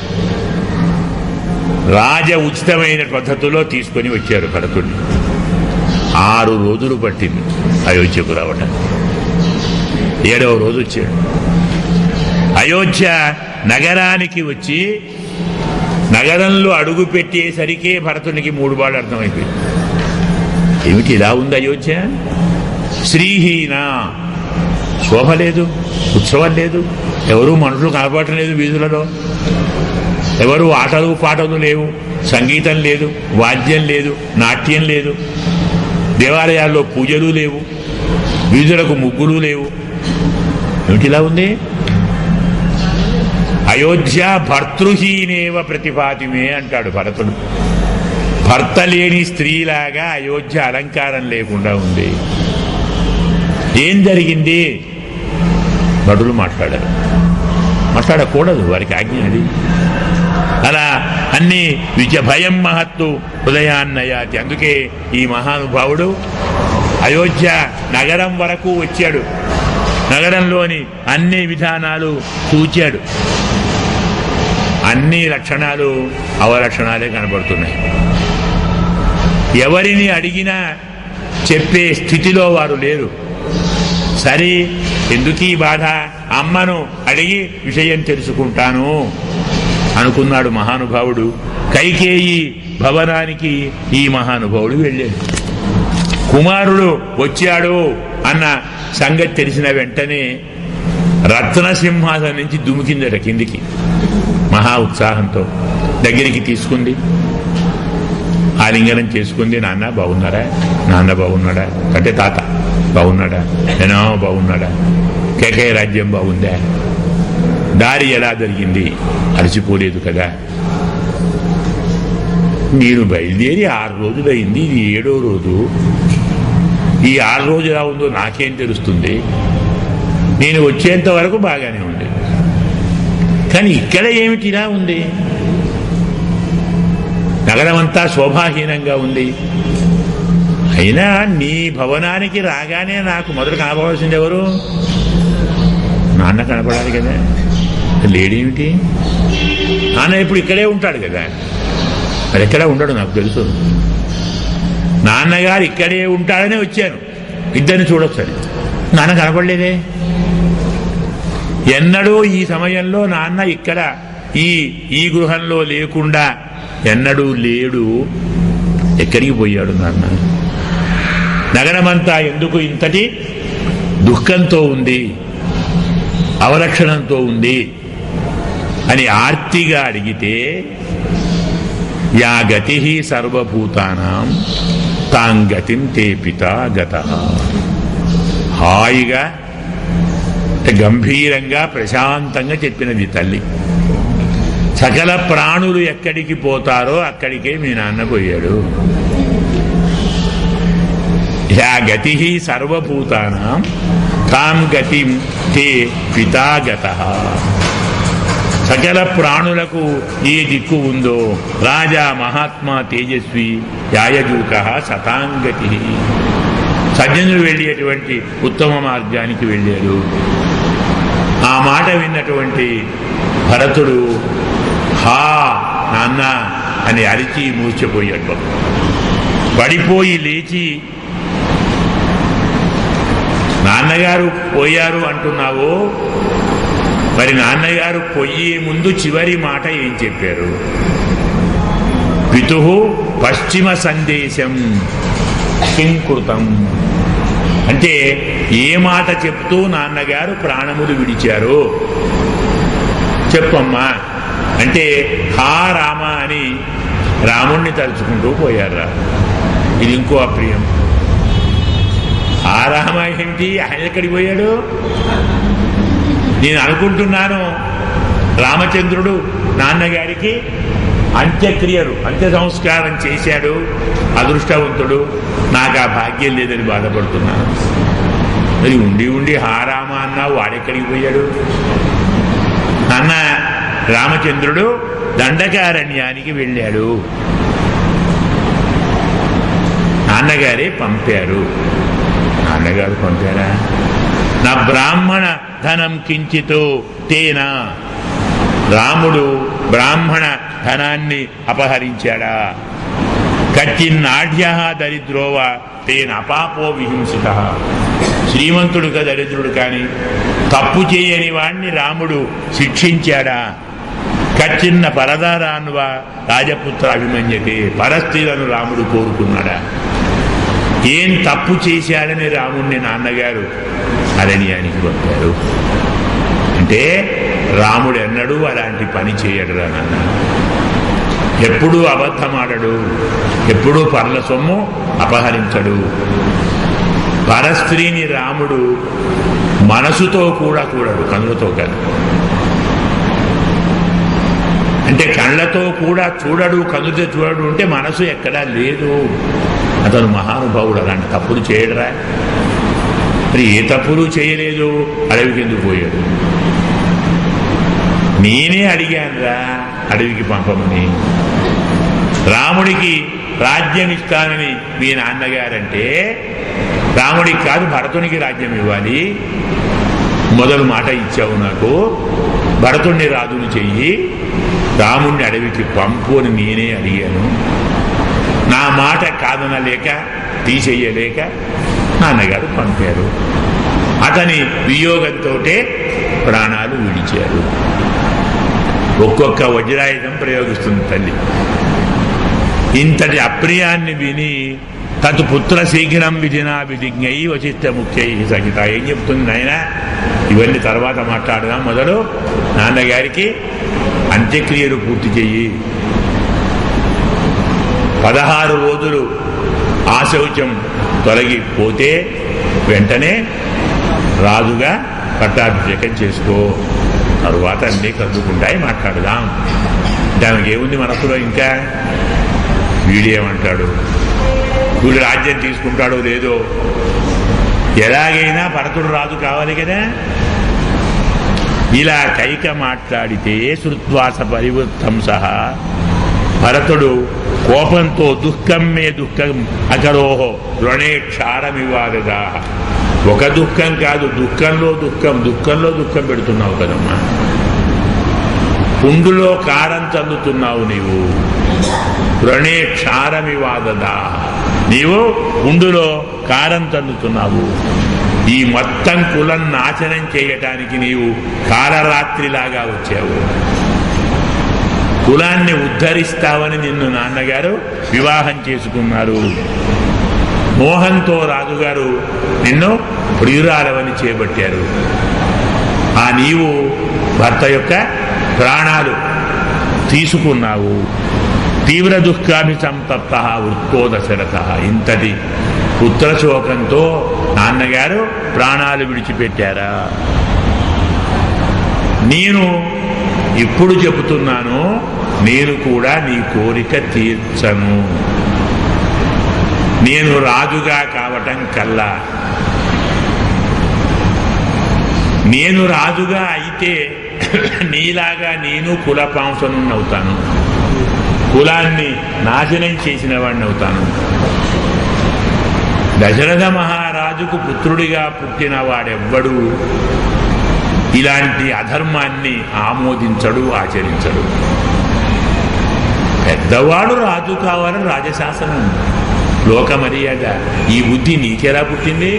రాజ ఉచితమైన పద్ధతిలో తీసుకొని వచ్చారు భరతుడిని. 6 రోజులు పట్టింది అయోధ్యకు రావటం. 7వ రోజు వచ్చాడు. అయోధ్య నగరానికి వచ్చి నగరంలో అడుగు పెట్టేసరికే భరతునికి 3 బాళ్ళు అర్థమైపోయింది. ఏమిటి ఇలా ఉంది అయోధ్య? శ్రీహీన, శోభ లేదు, ఉత్సవం లేదు, ఎవరూ మనుషులు కనపడటం లేదు వీధులలో, ఎవరు ఆటలు పాటలు లేవు, సంగీతం లేదు, వాద్యం లేదు, నాట్యం లేదు, దేవాలయాల్లో పూజలు లేవు, వీధులకు ముగ్గులు లేవు. ఏమిటి ఇలా ఉంది? అయోధ్య భర్తృహీనేవ ప్రతిపాతిమే అంటాడు భరతుడు. భర్త లేని స్త్రీలాగా అయోధ్య అలంకారం లేకుండా ఉంది. ఏం జరిగింది? భటులు మాట్లాడారు. మాట్లాడకూడదు, వారికి ఆజ్ఞ అది. అలా అన్ని భయం మహత్తు హృదయాన్నయాతి. అందుకే ఈ మహానుభావుడు అయోధ్య నగరం వరకు వచ్చాడు. నగరంలోని అన్ని విధానాలు చూచాడు. అన్ని లక్షణాలు అవలక్షణాలే కనబడుతున్నాయి. ఎవరిని అడిగినా చెప్పే స్థితిలో వారు లేరు. సరే, ఎందుకీ బాధ? అమ్మను అడిగి విషయం తెలుసుకుంటాను అనుకున్నాడు మహానుభావుడు. కైకేయి భవనానికి ఈ మహానుభావుడు వెళ్ళాడు. కుమారుడు వచ్చాడు అన్న సంగతి తెలిసిన వెంటనే రత్నసింహాసనం నుంచి దుమికిందట కిందికి మహా ఉత్సాహంతో. దగ్గరికి తీసుకుంది, ఆలింగనం చేసుకుంది. నాన్న బాగున్నారా? నాన్న బాగున్నాడా అంటే తాత బాగున్నాడా? నేనో బాగున్నాడా? కేకయ్య రాజ్యం బాగుందా? దారి ఎలా జరిగింది? అలసిపోలేదు కదా? నేను బయలుదేరి 6 రోజులైంది, ఇది 7వ రోజు. ఈ 6 రోజులు ఎలా ఉందో నాకేం తెలుస్తుంది? నేను వచ్చేంత వరకు బాగానే ఉంది, కానీ ఇక్కడ ఏమిటి ఇలా ఉంది? నగరం అంతా శోభాహీనంగా ఉంది. అయినా నీ భవనానికి రాగానే నాకు మొదలు కనపడాల్సింది ఎవరు? నాన్న కనపడాలి కదా. లేడేమిటి? నాన్న ఇప్పుడు ఇక్కడే ఉంటాడు కదా, మరి ఎక్కడే ఉండడు నాకు తెలుసు. నాన్నగారు ఇక్కడే ఉంటాడనే వచ్చాను, ఇద్దరిని చూడొచ్చని. నాన్న కనపడలేదే. ఎన్నడూ ఈ సమయంలో నాన్న ఇక్కడ ఈ గృహంలో లేకుండా ఎన్నడూ లేడు, ఎక్కడికి పోయాడు నాన్న? నగరమంతా ఎందుకు ఇంతటి దుఃఖంతో ఉంది, అవలక్షణంతో ఉంది అని ఆర్తిగా అడిగితే, యా గతి సర్వభూతానాం తాం గతిం తే పితా గతః. హాయిగా గంభీరంగా ప్రశాంతంగా చెప్పినది తల్లి. సకల ప్రాణులు ఎక్కడికి పోతారో అక్కడికే మీ నాన్న పోయాడు. యా గతి సర్వభూతానాం తాం గతిం తే పితా గతః. సకల ప్రాణులకు ఏ దిక్కు ఉందో, రాజా మహాత్మా తేజస్వి యాయజూక సతాంగతి, సజ్జనులు వెళ్ళేటువంటి ఉత్తమ మార్గానికి వెళ్ళారు. ఆ మాట విన్నటువంటి భరతుడు హా నాన్న అని అరిచి మూర్ఛపోయాడు. పడిపోయి లేచి, నాన్నగారు పోయారు అంటున్నావు, మరి నాన్నగారు పోయే ముందు చివరి మాట ఏం చెప్పారు? పితుః పశ్చిమ సందేశం కింకృతం. అంటే ఏ మాట చెప్తూ నాన్నగారు ప్రాణములు విడిచారు చెప్పమ్మా అంటే, హా రామ అని రాముణ్ణి తలుచుకుంటూ పోయారా. ఇది ఇంకో అప్రియం. ఆ రామ ఏమిటి, ఆయన ఎక్కడికి పోయాడు? నేను అనుకుంటున్నాను రామచంద్రుడు నాన్నగారికి అంత్యక్రియలు, అంత్య సంస్కారం చేశాడు, అదృష్టవంతుడు, నాకు ఆ భాగ్యం లేదని బాధపడుతున్నాను. మరి ఉండి ఉండి హారామ అన్నావు, వాడెక్కడికి పోయాడు? అన్న రామచంద్రుడు దండకారణ్యానికి వెళ్ళాడు, నాన్నగారే పంపారు. నాన్నగారు పంపారా? నా బ్రాహ్మణ ధనం కించితో తేనా, రాముడు బ్రాహ్మణ ధనాన్ని అపహరించాడా? కచ్చిన్నాఢ్య దరిద్రోవ తేన అపాపో విహింసిత. శ్రీమంతుడుగా దరిద్రుడు కానీ తప్పు చేయని వాణ్ణి రాముడు శిక్షించాడా? కచ్చిన్న పరదారాన్వా రాజపుత్ర అభిమన్యతే. పరస్త్రీలను రాముడు కోరుకున్నాడా? ఏం తప్పు చేశాడని రాముణ్ణి నాన్నగారు అరణ్యానికి పంపారు. అంటే రాముడు ఎన్నడూ అలాంటి పని చేయడురా నాన్న. ఎప్పుడూ అబద్ధమాడడు, ఎప్పుడూ పర్ల సొమ్ము అపహరించడు. పరస్త్రీని రాముడు మనసుతో కూడా కూడడు, కనులతో కాదు. అంటే కళ్ళతో కూడా చూడడు, కనులతో చూడడు అంటే మనసు ఎక్కడా లేదు. అతను మహానుభావుడు, అలాంటి తప్పులు చేయడరా. మరి ఏ తప్పులు చేయలేదు, అడవికి ఎందుకు పోయాడు? నేనే అడిగానురా అడవికి పంపమని. రాముడికి రాజ్యం ఇస్తానని మీ నాన్నగారంటే, రాముడికి కాదు భరతునికి రాజ్యం ఇవ్వాలి. మొదలు మాట ఇచ్చావు నాకు, భరతుణ్ణి రాజుని చెయ్యి, రాముణ్ణి అడవికి పంపు అని నేనే అడిగాను. నా మాట కాదనలేక, తీసేయలేక నాన్నగారు పంపారు. అతని వియోగంతో ప్రాణాలు విడిచారు. ఒక్కొక్క వజ్రాయుధం ప్రయోగిస్తుంది తల్లి. ఇంతటి అప్రియాన్ని విని తత్పుత్ర శీఘ్రం విధినా విధిజ్ఞై వశిష్ఠ ముఖ్యై సహిత. ఏం చెప్తుంది నాయన? ఇవన్నీ తర్వాత మాట్లాడదాం. మొదలు నాన్నగారికి అంత్యక్రియలు పూర్తి చెయ్యి. 16 రోజులు ఆశౌచం తొలగిపోతే వెంటనే రాజుగా పట్టాభిషేకం చేసుకో, తరువాత అన్నీ కదులుకుంటాయి, మాట్లాడదాం. దానికి ఏముంది మనసులో? ఇంకా వీడేమంటాడు, వీడు రాజ్యం తీసుకుంటాడో లేదో, ఎలాగైనా భరతుడు రాజు కావాలి కదా. ఇలా కైక మాట్లాడితే శృత్వాస పరివృత్తం సహా భరతుడు కోపంతో దుఃఖం మే దుఃఖం అకరోహో రుణే క్షారమివాదగా. ఒక దుఃఖం కాదు, దుఃఖంలో దుఃఖం, దుఃఖంలో దుఃఖం పెడుతున్నావు కదమ్మా. పుండులో కారం చల్లుతున్నావు నీవు. రుణే క్షారమివాదదా, నీవు పుండులో కారం చల్లుతున్నావు. ఈ మొత్తం కులం నాశనం చేయటానికి నీవు కాలరాత్రిలాగా వచ్చావు. కులాన్ని ఉద్ధరిస్తావని నిన్ను నాన్నగారు వివాహం చేసుకున్నారు. మోహంతో రాజుగారు నిన్ను ప్రియురాలవని చేపట్టారు. ఆ నీవు భర్త యొక్క ప్రాణాలు తీసుకున్నావు. తీవ్ర దుఃఖాభిసంతప్త వృత్తో దశరథ. ఇంతటి పుత్రశోకంతో నాన్నగారు ప్రాణాలు విడిచిపెట్టారా? నేను ఇప్పుడు చెబుతున్నాను, నేను కూడా నీ కోరిక తీర్చను. నేను రాజుగా కావటం కల్లా, నేను రాజుగా అయితే నీలాగా నేను కులపాంసనున్నవుతాను, కులాన్ని నాశనం చేసిన వాడిని అవుతాను. దశరథ మహారాజుకు పుత్రుడిగా పుట్టిన వాడెవ్వడు ఇలాంటి అధర్మాన్ని ఆమోదించడు, ఆచరించడు. పెద్దవాడు రాజు కావాలని రాజశాసనం, లోక మర్యాద. ఈ బుద్ధి నీకెలా పుట్టింది?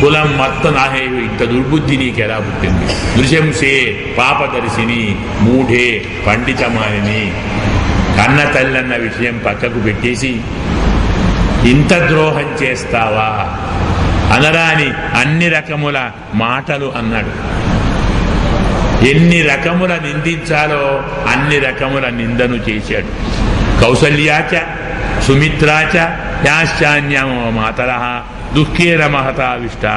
కులం మొత్తం నాహే, ఇంత దుర్బుద్ధి నీకెలా పుట్టింది? దృశంసే పాపదర్శిని మూఢే పండితమానిని. కన్న తల్లన్న విషయం పక్కకు పెట్టేసి ఇంత ద్రోహం చేస్తావా అనరాని అన్ని రకముల మాటలు అన్నాడు. ఎన్ని రకముల నిందించాలో అన్ని రకముల నిందను చేశాడు. కౌసల్యాచ సుమిత్రాచ యాశ్చాన్యమో మాతరః దుఃఖేన మహతావిష్టా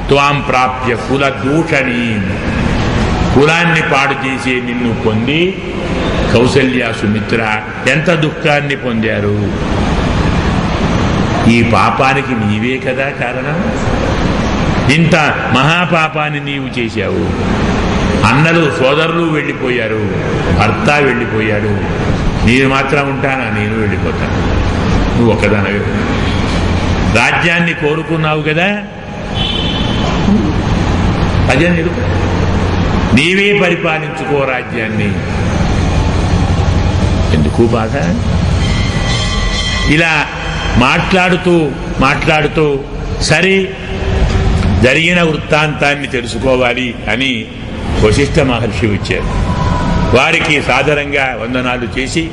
త్వాం ప్రాప్య కుల దూషణీ. కులాన్ని పాడు చేసే నిన్ను పొంది కౌసల్య సుమిత్ర ఎంత దుఃఖాన్ని పొందారు. ఈ పాపానికి నీవే కదా కారణం. ఇంత మహాపాపాన్ని నీవు చేశావు. అన్నలు సోదరులు వెళ్ళిపోయారు, భర్త వెళ్ళిపోయాడు, నేను మాత్రం ఉంటానా? నేను వెళ్ళిపోతాను. నువ్వు ఒక్కదానవే. రాజ్యాన్ని కోరుకున్నావు కదా, అదే నీవే పరిపాలించుకో రాజ్యాన్ని. ఎందుకు బాధ? ఇలా మాట్లాడుతూ సరి జరిగిన వృత్తాంతాన్ని తెలుసుకోవాలి అని వశిష్ఠ మహర్షి వచ్చారు. వారికి సాదరంగా వందనాలు చేసి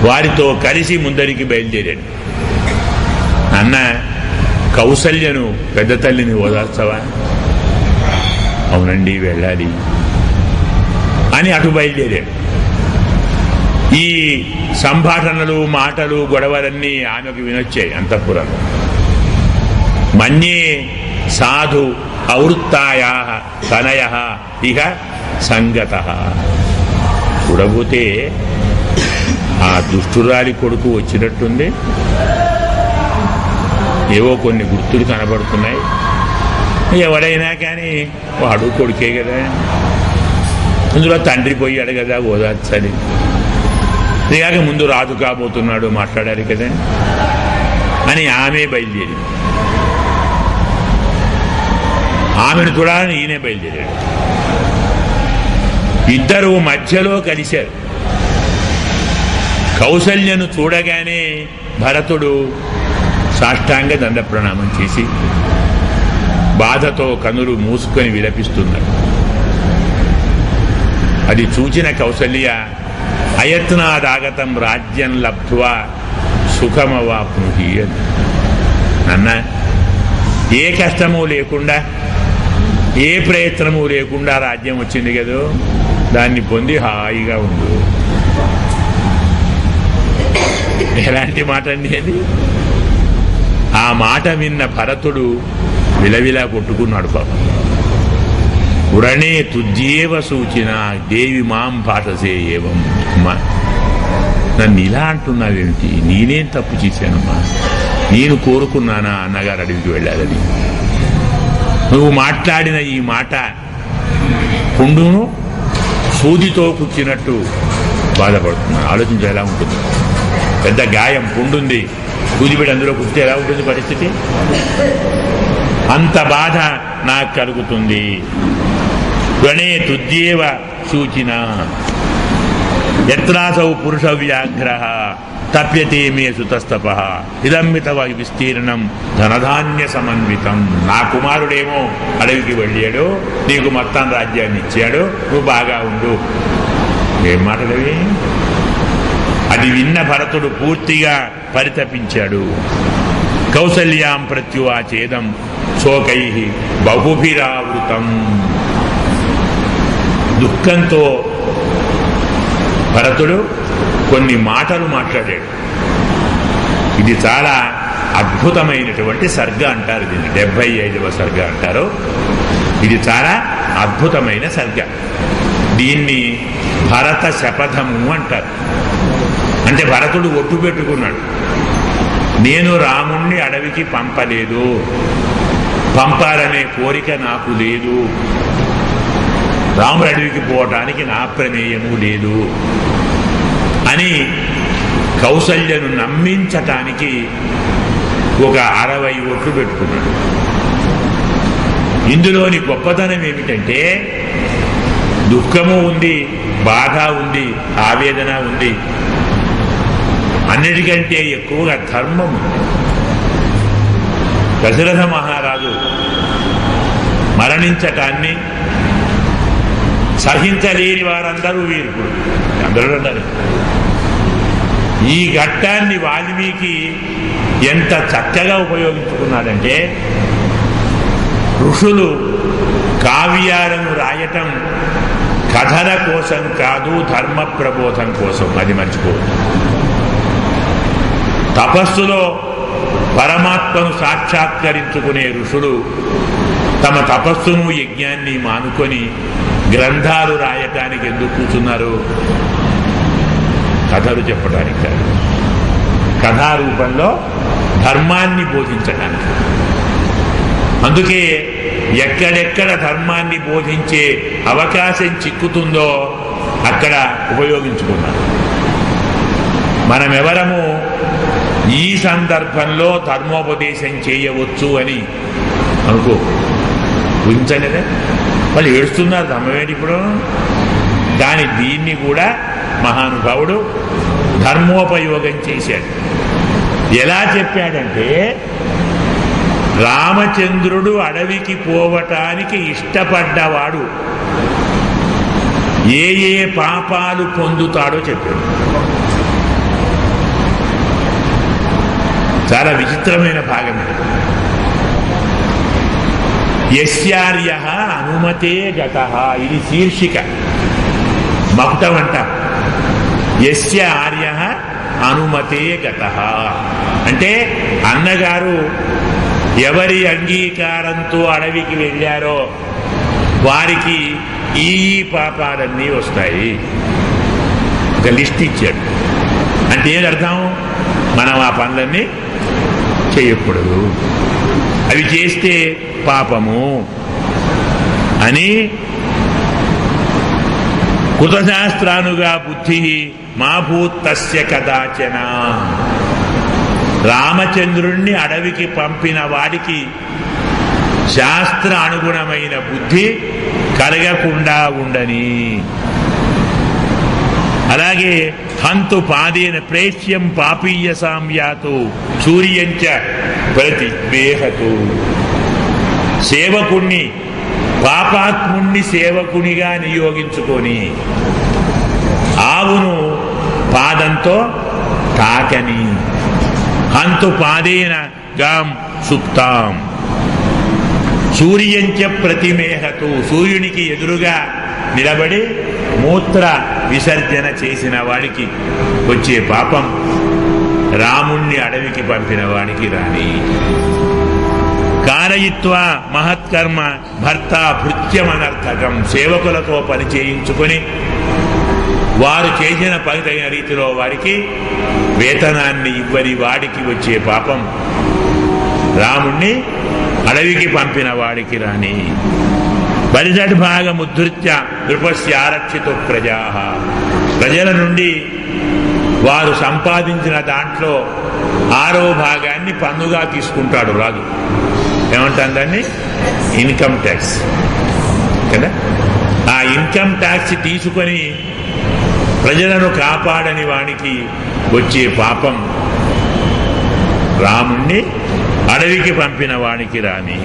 వారితో కలిసి ముందరికి బయలుదేరాడు. అన్న, కౌసల్యను పెద్ద తల్లిని ఓదార్చవా? అవునండి, వెళ్ళాలి అని అటు బయలుదేరాడు. ఈ సంభాషణలు, మాటలు, గొడవలన్నీ ఆమెకు వినొచ్చాయి అంతఃపురంలో. మన్యే సాధు అవృత్తాయా తనయ ఇహ సంగత. చూడబోతే ఆ దుష్టురాలి కొడుకు వచ్చినట్టుంది. ఏవో కొన్ని గుర్తులు కనబడుతున్నాయి. ఎవడైనా కానీ వాడు కొడుకే కదా, అందులో తండ్రి పోయాడు కదా, ఓదార్చాలి. ఇలాగ ముందు రాజు కాబోతున్నాడు, మాట్లాడాలి కదా అని ఆమె బయలుదేరింది. ఆమెను చూడాలని ఈయనే బయలుదేరాడు. ఇద్దరు మధ్యలో కలిశారు. కౌసల్యను చూడగానే భరతుడు సాష్టాంగ దండ ప్రణామం చేసి బాధతో కనులు మూసుకొని విలపిస్తున్నాడు. అది చూచిన కౌసల్య అయత్నాదాగతం రాజ్యం లబ్ధ్వా సుఖమవాప్నుహి అని. అన్న, ఏ కష్టము లేకుండా, ఏ ప్రయత్నము లేకుండా రాజ్యం వచ్చింది కదో, దాన్ని పొంది హాయిగా ఉండు. ఎలాంటి మాట అండి అది? ఆ మాట విన్న భరతుడు విలవిలా కొట్టుకున్నాడు పాపం. ఉడనే తుద్యేవ సూచిన దేవి మాం భాషసే ఏవం. అమ్మా, నన్ను ఇలా అంటున్నావేమిటి? నేనేం తప్పు చేశానమ్మా? నేను కోరుకున్నానా అన్నగారు అడవికి వెళ్ళాలని? నువ్వు మాట్లాడిన ఈ మాట పుండును సూదితో కుచ్చినట్టు బాధపడుతున్నాను. ఆలోచించి ఎలా ఉంటుంది? పెద్ద గాయం, పుండుంది, సూదిపెట్టి అందులో కుచ్చితే ఎలా ఉంటుంది పరిస్థితి? అంత బాధ నాకు కలుగుతుంది. గణే తుద్యేవ సూచిన యత్రాసౌ పురుష వ్యాఘ్రః తప్యతే మే సుతస్తప ఇదమ్మిత విస్తీర్ణం ధనధాన్య సమన్వితం. నా కుమారుడేమో అడవికి వెళ్ళాడు, నీకు మొత్తం రాజ్యాన్ని ఇచ్చాడు, నువ్వు బాగా ఉండు. ఏం మాటలవి? అది విన్న భరతుడు పూర్తిగా పరితపించాడు. కౌసల్యాం ప్రత్యువాచేదం శోకై బహుభిరావృతం. దుఃఖంతో భరతుడు కొన్ని మాటలు మాట్లాడాడు. ఇది చాలా అద్భుతమైనటువంటి సర్గ అంటారు దీన్ని. 75వ సర్గ అంటారు. ఇది చాలా అద్భుతమైన సర్గ. దీన్ని భరత శపథము అంటారు. అంటే భరతుడు ఒట్టు పెట్టుకున్నాడు, నేను రాముణ్ణి అడవికి పంపలేదు, పంపాలనే కోరిక నాకు లేదు, రాముడు అడవికి పోవటానికి నా ప్రమేయము లేదు అని కౌసల్యను నమ్మించటానికి ఒక 60 ఒట్లు పెట్టుకున్నాడు. ఇందులోని గొప్పతనం ఏమిటంటే దుఃఖము ఉంది, బాధ ఉంది, ఆవేదన ఉంది, అన్నిటికంటే ఎక్కువగా ధర్మం ఉంది. దశరథ మహారాజు మరణించటాన్ని సహించలేని వారందరూ వీరుడు, అందరూ అన్నారు. ఈ ఘట్టాన్ని వాల్మీకి ఎంత చక్కగా ఉపయోగించుకున్నాడంటే, ఋషులు కావ్యాలను రాయటం కథల కోసం కాదు, ధర్మ ప్రబోధం కోసం. అది మర్చిపోదు. తపస్సులో పరమాత్మను సాక్షాత్కరించుకునే ఋషులు తమ తపస్సును యజ్ఞాన్ని మానుకొని గ్రంథాలు రాయటానికి ఎందుకు కూర్చున్నారు? కథలు చెప్పడానికి కాదు, కథారూపంలో ధర్మాన్ని బోధించడానికి. అందుకే ఎక్కడెక్కడ ధర్మాన్ని బోధించే అవకాశం చిక్కుతుందో అక్కడ ఉపయోగించుకున్నారు. మనమెవరము ఈ సందర్భంలో ధర్మోపదేశం చేయవచ్చు అని అనుకో, ఊహించలేదా? వాళ్ళు ఏడుస్తున్నారు, ధర్మమేంటి ఇప్పుడు? కానీ దీన్ని కూడా మహానుభావుడు ధర్మోపయోగం చేశాడు. ఎలా చెప్పాడంటే, రామచంద్రుడు అడవికి పోవటానికి ఇష్టపడ్డవాడు ఏ ఏ పాపాలు పొందుతాడో చెప్పాడు. చాలా విచిత్రమైన భాగం. యస్యార్య అనుమతే గతః, ఇది శీర్షిక, మకుటం అంట. యస్య ఆర్య అనుమతే గతః అంటే అన్నగారు ఎవరి అంగీకారంతో అడవికి వెళ్ళారో వారికి ఈ పాపాలన్నీ వస్తాయి. ఒక లిస్ట్ ఇచ్చాడు. అంటే ఏది అర్థం? మనం ఆ పనులన్నీ చేయకూడదు, అవి చేస్తే పాపము అని. కృతశాస్త్రానుగా బుద్ధి మా భూత్తస్య కదాచన. రామచంద్రుణ్ణి అడవికి పంపిన వాడికి శాస్త్ర అనుగుణమైన బుద్ధి కలగకుండా ఉండని. అలాగే హంతు పాదేన ప్రేష్యం పాపీయ సామ్యాతు సూర్యంచ ప్రతి మేహతు. సేవకుణ్ణి, పాపాత్ముణ్ణి సేవకునిగా నియోగించుకొని ఆవును పాదంతో తాకని. హంతు పాదేన గాం సుప్తాం సూర్యంచ ప్రతిమేహతు. సూర్యునికి ఎదురుగా నిలబడి మూత్ర విసర్జన చేసిన వాడికి వచ్చే పాపం రాముణ్ణి అడవికి పంపిన వాడికి రాని. కారయిత్వా మహత్కర్మ భర్త భృత్యమనర్థకం. సేవకులతో పని చేయించుకొని వారు చేసిన పని తగిన రీతిలో వారికి వేతనాన్ని ఇవ్వని వాడికి వచ్చే పాపం రాముణ్ణి అడవికి పంపిన వాడికి రాని. బలిషడ్భాగముద్ధృత్య నృపస్య ఆరక్షితో ప్రజా. ప్రజల నుండి వారు సంపాదించిన దాంట్లో 6వ భాగాన్ని పన్నుగా తీసుకుంటాడు రాజు. ఏమంటారు దాన్ని? ఇన్కమ్ ట్యాక్స్ కదా. ఆ ఇన్కమ్ ట్యాక్స్ తీసుకొని ప్రజలను కాపాడని వానికి వచ్చే పాపం రాముణ్ణి అడవికి పంపిన వానికి రాని.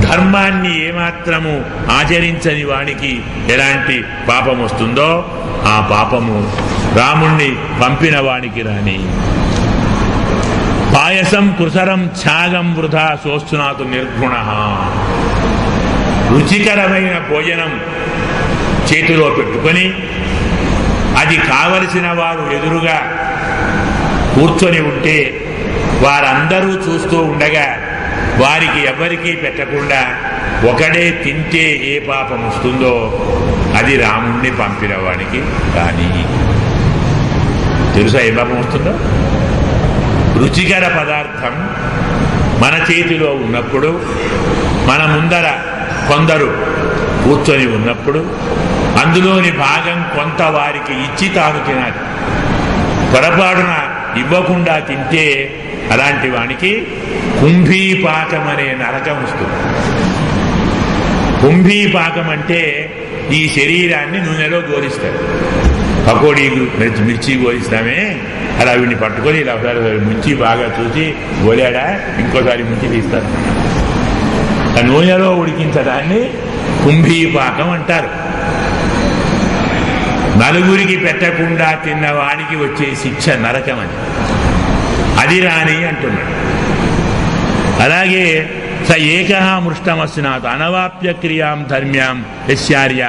ధర్మాన్ని ఏమాత్రము ఆచరించని వాడికి ఎలాంటి పాపం వస్తుందో ఆ పాపము రాముణ్ణి పంపిన వాడికి రాని. పాయసం కుసరం త్యాగం వృధా సోస్తునాతు నిర్గుణ. రుచికరమైన భోజనం చేతిలో పెట్టుకొని అది కావలసిన వారు ఎదురుగా కూర్చొని ఉంటే వారందరూ చూస్తూ ఉండగా వారికి ఎవరికీ పెట్టకుండా ఒకడే తింటే ఏ పాపం వస్తుందో అది రాముణ్ణి పంపిన వాడికి కానీ. తెలుసా ఏ పాపం వస్తుందో? రుచికర పదార్థం మన చేతిలో ఉన్నప్పుడు, మన ముందర కొందరు కూర్చొని ఉన్నప్పుడు అందులోని భాగం కొంత వారికి ఇచ్చి తాను తినాలి. పొరపాటున ఇవ్వకుండా తింటే అలాంటి వానికి కుంభీపాకం అనే నరకం వస్తుంది. కుంభీపాకం అంటే ఈ శరీరాన్ని నూనెలో గోరిస్తారు. పకోడీ మిర్చి గోరిస్తామే అలా వీడిని పట్టుకొని ఇలా ముంచి బాగా చూసి గోలాడా ఇంకోసారి ముంచి తీస్తారు. ఆ నూనెలో ఉడికించడాన్ని కుంభీపాకం అంటారు. నలుగురికి పెట్టకుండా తిన్నవాడికి వచ్చే శిక్ష నరకం అని. అది రాని అంటున్నాడు. అలాగే స ఏకః మృష్టమస్నాత్ అనవాప్య క్రియాం ధర్మ్యాం యస్యార్య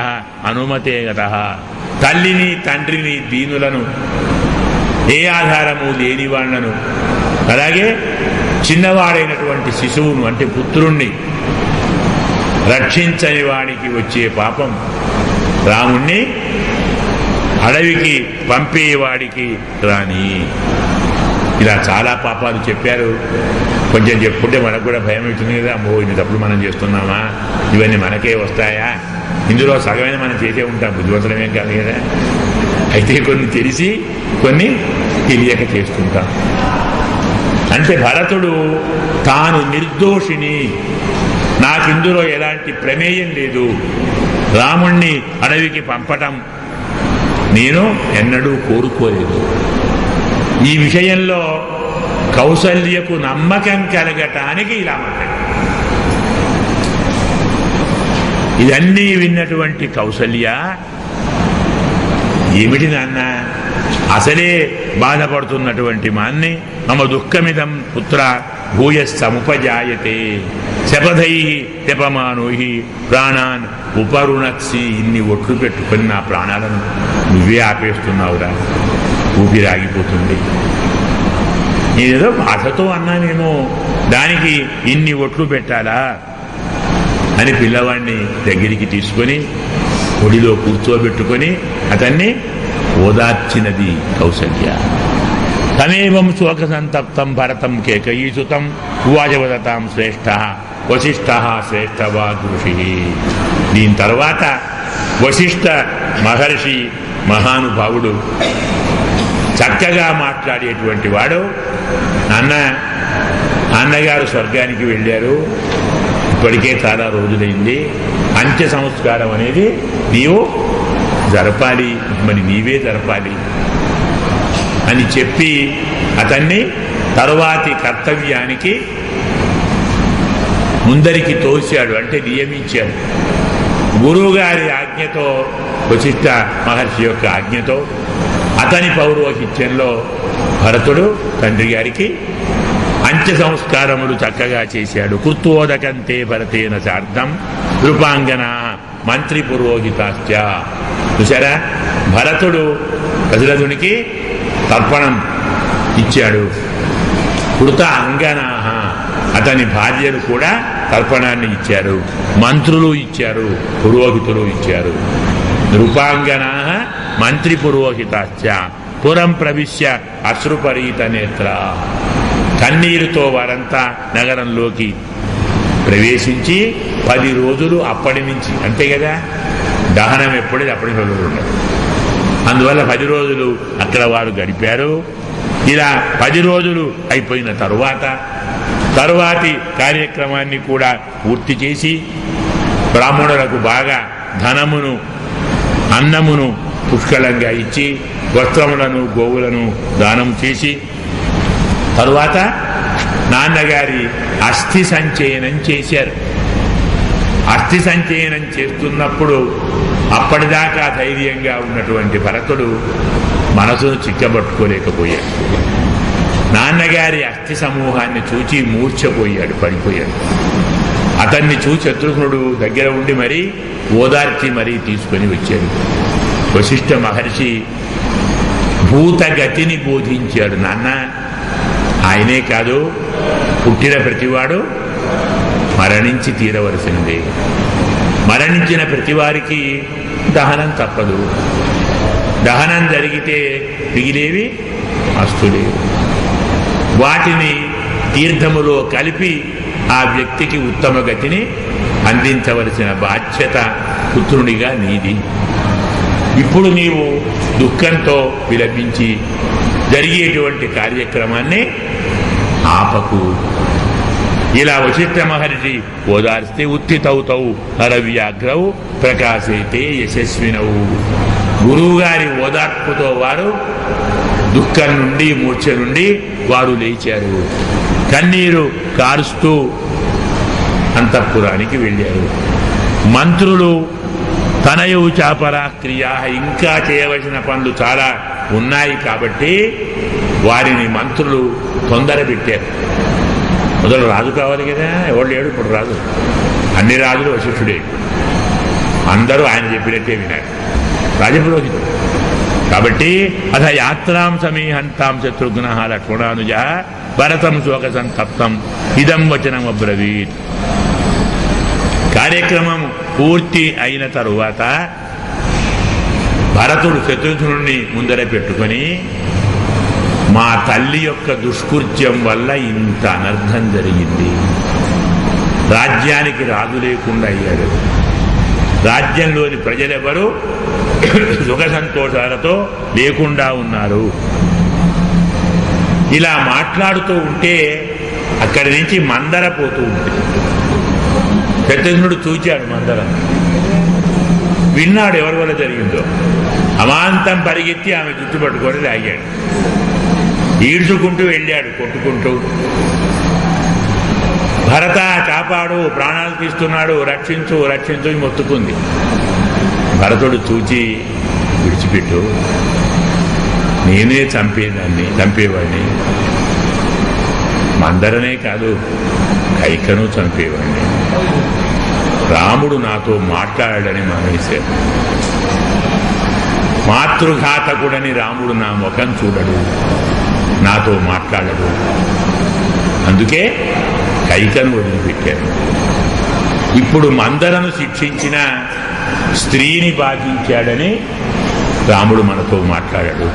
అనుమతే గతః. తల్లిని తండ్రిని దీనులను ఏ ఆధారము లేని వాళ్ళను అలాగే చిన్నవాడైనటువంటి శిశువును అంటే పుత్రుణ్ణి రక్షించని వాడికి వచ్చే పాపం రాముణ్ణి అడవికి పంపేవాడికి రాని. ఇలా చాలా పాపాలు చెప్పారు. కొంచెం చెప్పుకుంటే మనకు కూడా భయం అవుతుంది కదా, అమ్మో ఇన్ని తప్పులు మనం చేస్తున్నామా, ఇవన్నీ మనకే వస్తాయా? ఇందులో సగమైన మనం చేసే ఉంటాం, బుద్ధివంతులమేం కాదు కదా. అయితే కొన్ని తెలిసి కొన్ని తెలియక చేస్తుంటాం. అంటే భరతుడు తాను నిర్దోషిని, నాకిందులో ఎలాంటి ప్రమేయం లేదు, రాముణ్ణి అడవికి పంపటం నేను ఎన్నడూ కోరుకోలేదు. ఈ విషయంలో కౌసల్యకు నమ్మకం కలగటానికి ఇలా మాట్లాడు. ఇవన్నీ విన్నటువంటి కౌసల్య, ఏమిటి నాన్న, అసలే బాధపడుతున్నటువంటి మాన్ని మమ దుఃఖమిదం పుత్ర భూయస్సముపజాయతే శపథై జపమానోహి ప్రాణాన్ ఉపరుణత్సి. ఇన్ని ఒట్లు పెట్టుకొని నా ప్రాణాలను నువ్వే ఆపేస్తున్నావురా, ఊపిరాగిపోతుంది. నేనేదో బాధతో అన్నానేమో, దానికి ఇన్ని ఒట్లు పెట్టాలా అని పిల్లవాడిని దగ్గరికి తీసుకొని ఒడిలో కూర్చోబెట్టుకొని అతన్ని ఓదార్చినది కౌసల్య. తమేవం శోక సంతప్తం భరతం కేకయీసుతం ఉవాచవదతాం శ్రేష్ఠ వశిష్ఠ శ్రేష్ఠవాగ్ ఋషి. దీని తర్వాత వశిష్ఠ మహర్షి మహానుభావుడు, చక్కగా మాట్లాడేటువంటి వాడు, నాన్నగారు స్వర్గానికి వెళ్ళారు, ఇప్పటికే చాలా రోజులైంది, అంత్య సంస్కారం అనేది నీవు జరపాలి, మరి నీవే జరపాలి అని చెప్పి అతన్ని తరువాతి కర్తవ్యానికి ముందరికి తోశాడు, అంటే నియమించాడు. గురువుగారి ఆజ్ఞతో, వశిష్ఠ మహర్షి యొక్క ఆజ్ఞతో అతని పౌరోహిత్యంలో భరతుడు తండ్రి గారికి అంత్య సంస్కారములు చక్కగా చేశాడు. కృత్వోదకంతే భరతేన సార్థం రూపాంగన మంత్రి పురోహితాశ్చ. చూసారా, భరతుడు దశరథునికి తర్పణం ఇచ్చాడు. కృత అంగనాహ, అతని భార్యలు కూడా తర్పణాన్ని ఇచ్చారు, మంత్రులు ఇచ్చారు, పురోహితులు ఇచ్చారు. రూపాంగనాహ మంత్రి పురోహితాశ్చ పురం ప్రవిశ్య అశ్రుపరీత నేత్ర. కన్నీరుతో వారంతా నగరంలోకి ప్రవేశించి 10 రోజులు అప్పటి నుంచి, అంతే కదా, దహనం ఎప్పుడైతే అప్పటి రోజులు ఉండదు, అందువల్ల 10 రోజులు అక్కడ వారు గడిపారు. ఇలా 10 రోజులు అయిపోయిన తరువాతి కార్యక్రమాన్ని కూడా పూర్తి చేసి బ్రాహ్మణులకు బాగా ధనమును అన్నమును పుష్కలంగా ఇచ్చి వస్త్రములను గోవులను దానం చేసి తరువాత నాన్నగారి అస్థి సంచయనం చేశారు. అస్థి సంచయనం చేస్తున్నప్పుడు అప్పటిదాకా ధైర్యంగా ఉన్నటువంటి భరతుడు మనసును చిక్కబట్టుకోలేకపోయాడు. నాన్నగారి అస్థి సమూహాన్ని చూచి మూర్ఛపోయాడు, పడిపోయాడు. అతన్ని చూసి శత్రుఘ్నుడు దగ్గర ఉండి మరీ ఓదార్చి మరీ తీసుకొని వచ్చాడు. వశిష్ఠ మహర్షి భూతగతిని బోధించాడు. నాన్న, ఆయనే కాదు, పుట్టిన ప్రతివాడు మరణించి తీరవలసిందే. మరణించిన ప్రతివారికి దహనం తప్పదు. దహనం జరిగితే మిగిలేవి అస్తులేవు. వాటిని తీర్థములో కలిపి ఆ వ్యక్తికి ఉత్తమ గతిని అందించవలసిన బాధ్యత పుత్రునిగా నీది. ఇప్పుడు నీవు దుఃఖంతో విలపించి జరిగేటువంటి కార్యక్రమాన్ని ఆపకు. ఇలా వశిష్ఠ మహర్షి ఓదార్స్తే ఉత్తితౌతౌ హరవ్యాఘ్రౌ ప్రకాశైతే యశస్వినవు. గురువుగారి ఓదార్పుతో వారు దుఃఖం నుండి, మూర్ఛ నుండి వారు లేచారు. కన్నీరు కారుస్తూ అంతఃపురానికి వెళ్ళారు. మంత్రులు తనయు చాపరా క్రియా, ఇంకా చేయవలసిన పనులు చాలా ఉన్నాయి కాబట్టి వారిని మంత్రులు తొందర పెట్టారు. మొదలు రాజు కావాలి కదా, ఎవరు లేడు ఇప్పుడు రాజు. అన్ని రాజులు వశిష్ఠుడే, అందరూ ఆయన చెప్పినట్టే వినారు. రాజపురోహితుడు కాబట్టి అథ యాత్రాం సమీహంతాం శత్రుఘ్న లక్ష్మణానుజ భరతం శోక సంతప్తం ఇదం వచనం అబ్రవీత్. కార్యక్రమం పూర్తి అయిన తరువాత భరతుడు శత్రుఘ్నుడిని ముందర పెట్టుకొని, మా తల్లి యొక్క దుష్కృత్యం వల్ల ఇంత అనర్థం జరిగింది. రాజ్యానికి రాజు లేకుండా అయ్యాడు. రాజ్యంలోని ప్రజలెవరూ సుఖ సంతోషాలతో లేకుండా ఉన్నారు. ఇలా మాట్లాడుతూ ఉంటే అక్కడి నుంచి మందర పోతూ ఉంటుంది. శత్రుఘ్నుడు చూచాడు మందర, విన్నాడు ఎవరి వల్ల జరిగిందో. అమాంతం పరిగెత్తి ఆమె జుట్టు పట్టుకొని లాగాడు. ఈడ్చుకుంటూ వెళ్ళాడు కొట్టుకుంటూ. భరత కాపాడు, ప్రాణాలు తీస్తున్నాడు, రక్షించు రక్షించు మొత్తుకుంది. భరతుడు చూచి, విడిచిపెట్టు, నేనే చంపేవాడిని. మందరనే కాదు, కైకను చంపేవాడిని. రాముడు నాతో మాట్లాడాడని మానేశాడు. మాతృఘాతకుడని రాముడు నా ముఖం చూడడు, నాతో మాట్లాడడు. అందుకే కైకను వదిలిపెట్టారు. ఇప్పుడు మందరను శిక్షించిన స్త్రీని బాధించాడని రాముడు మనతో మాట్లాడాడు.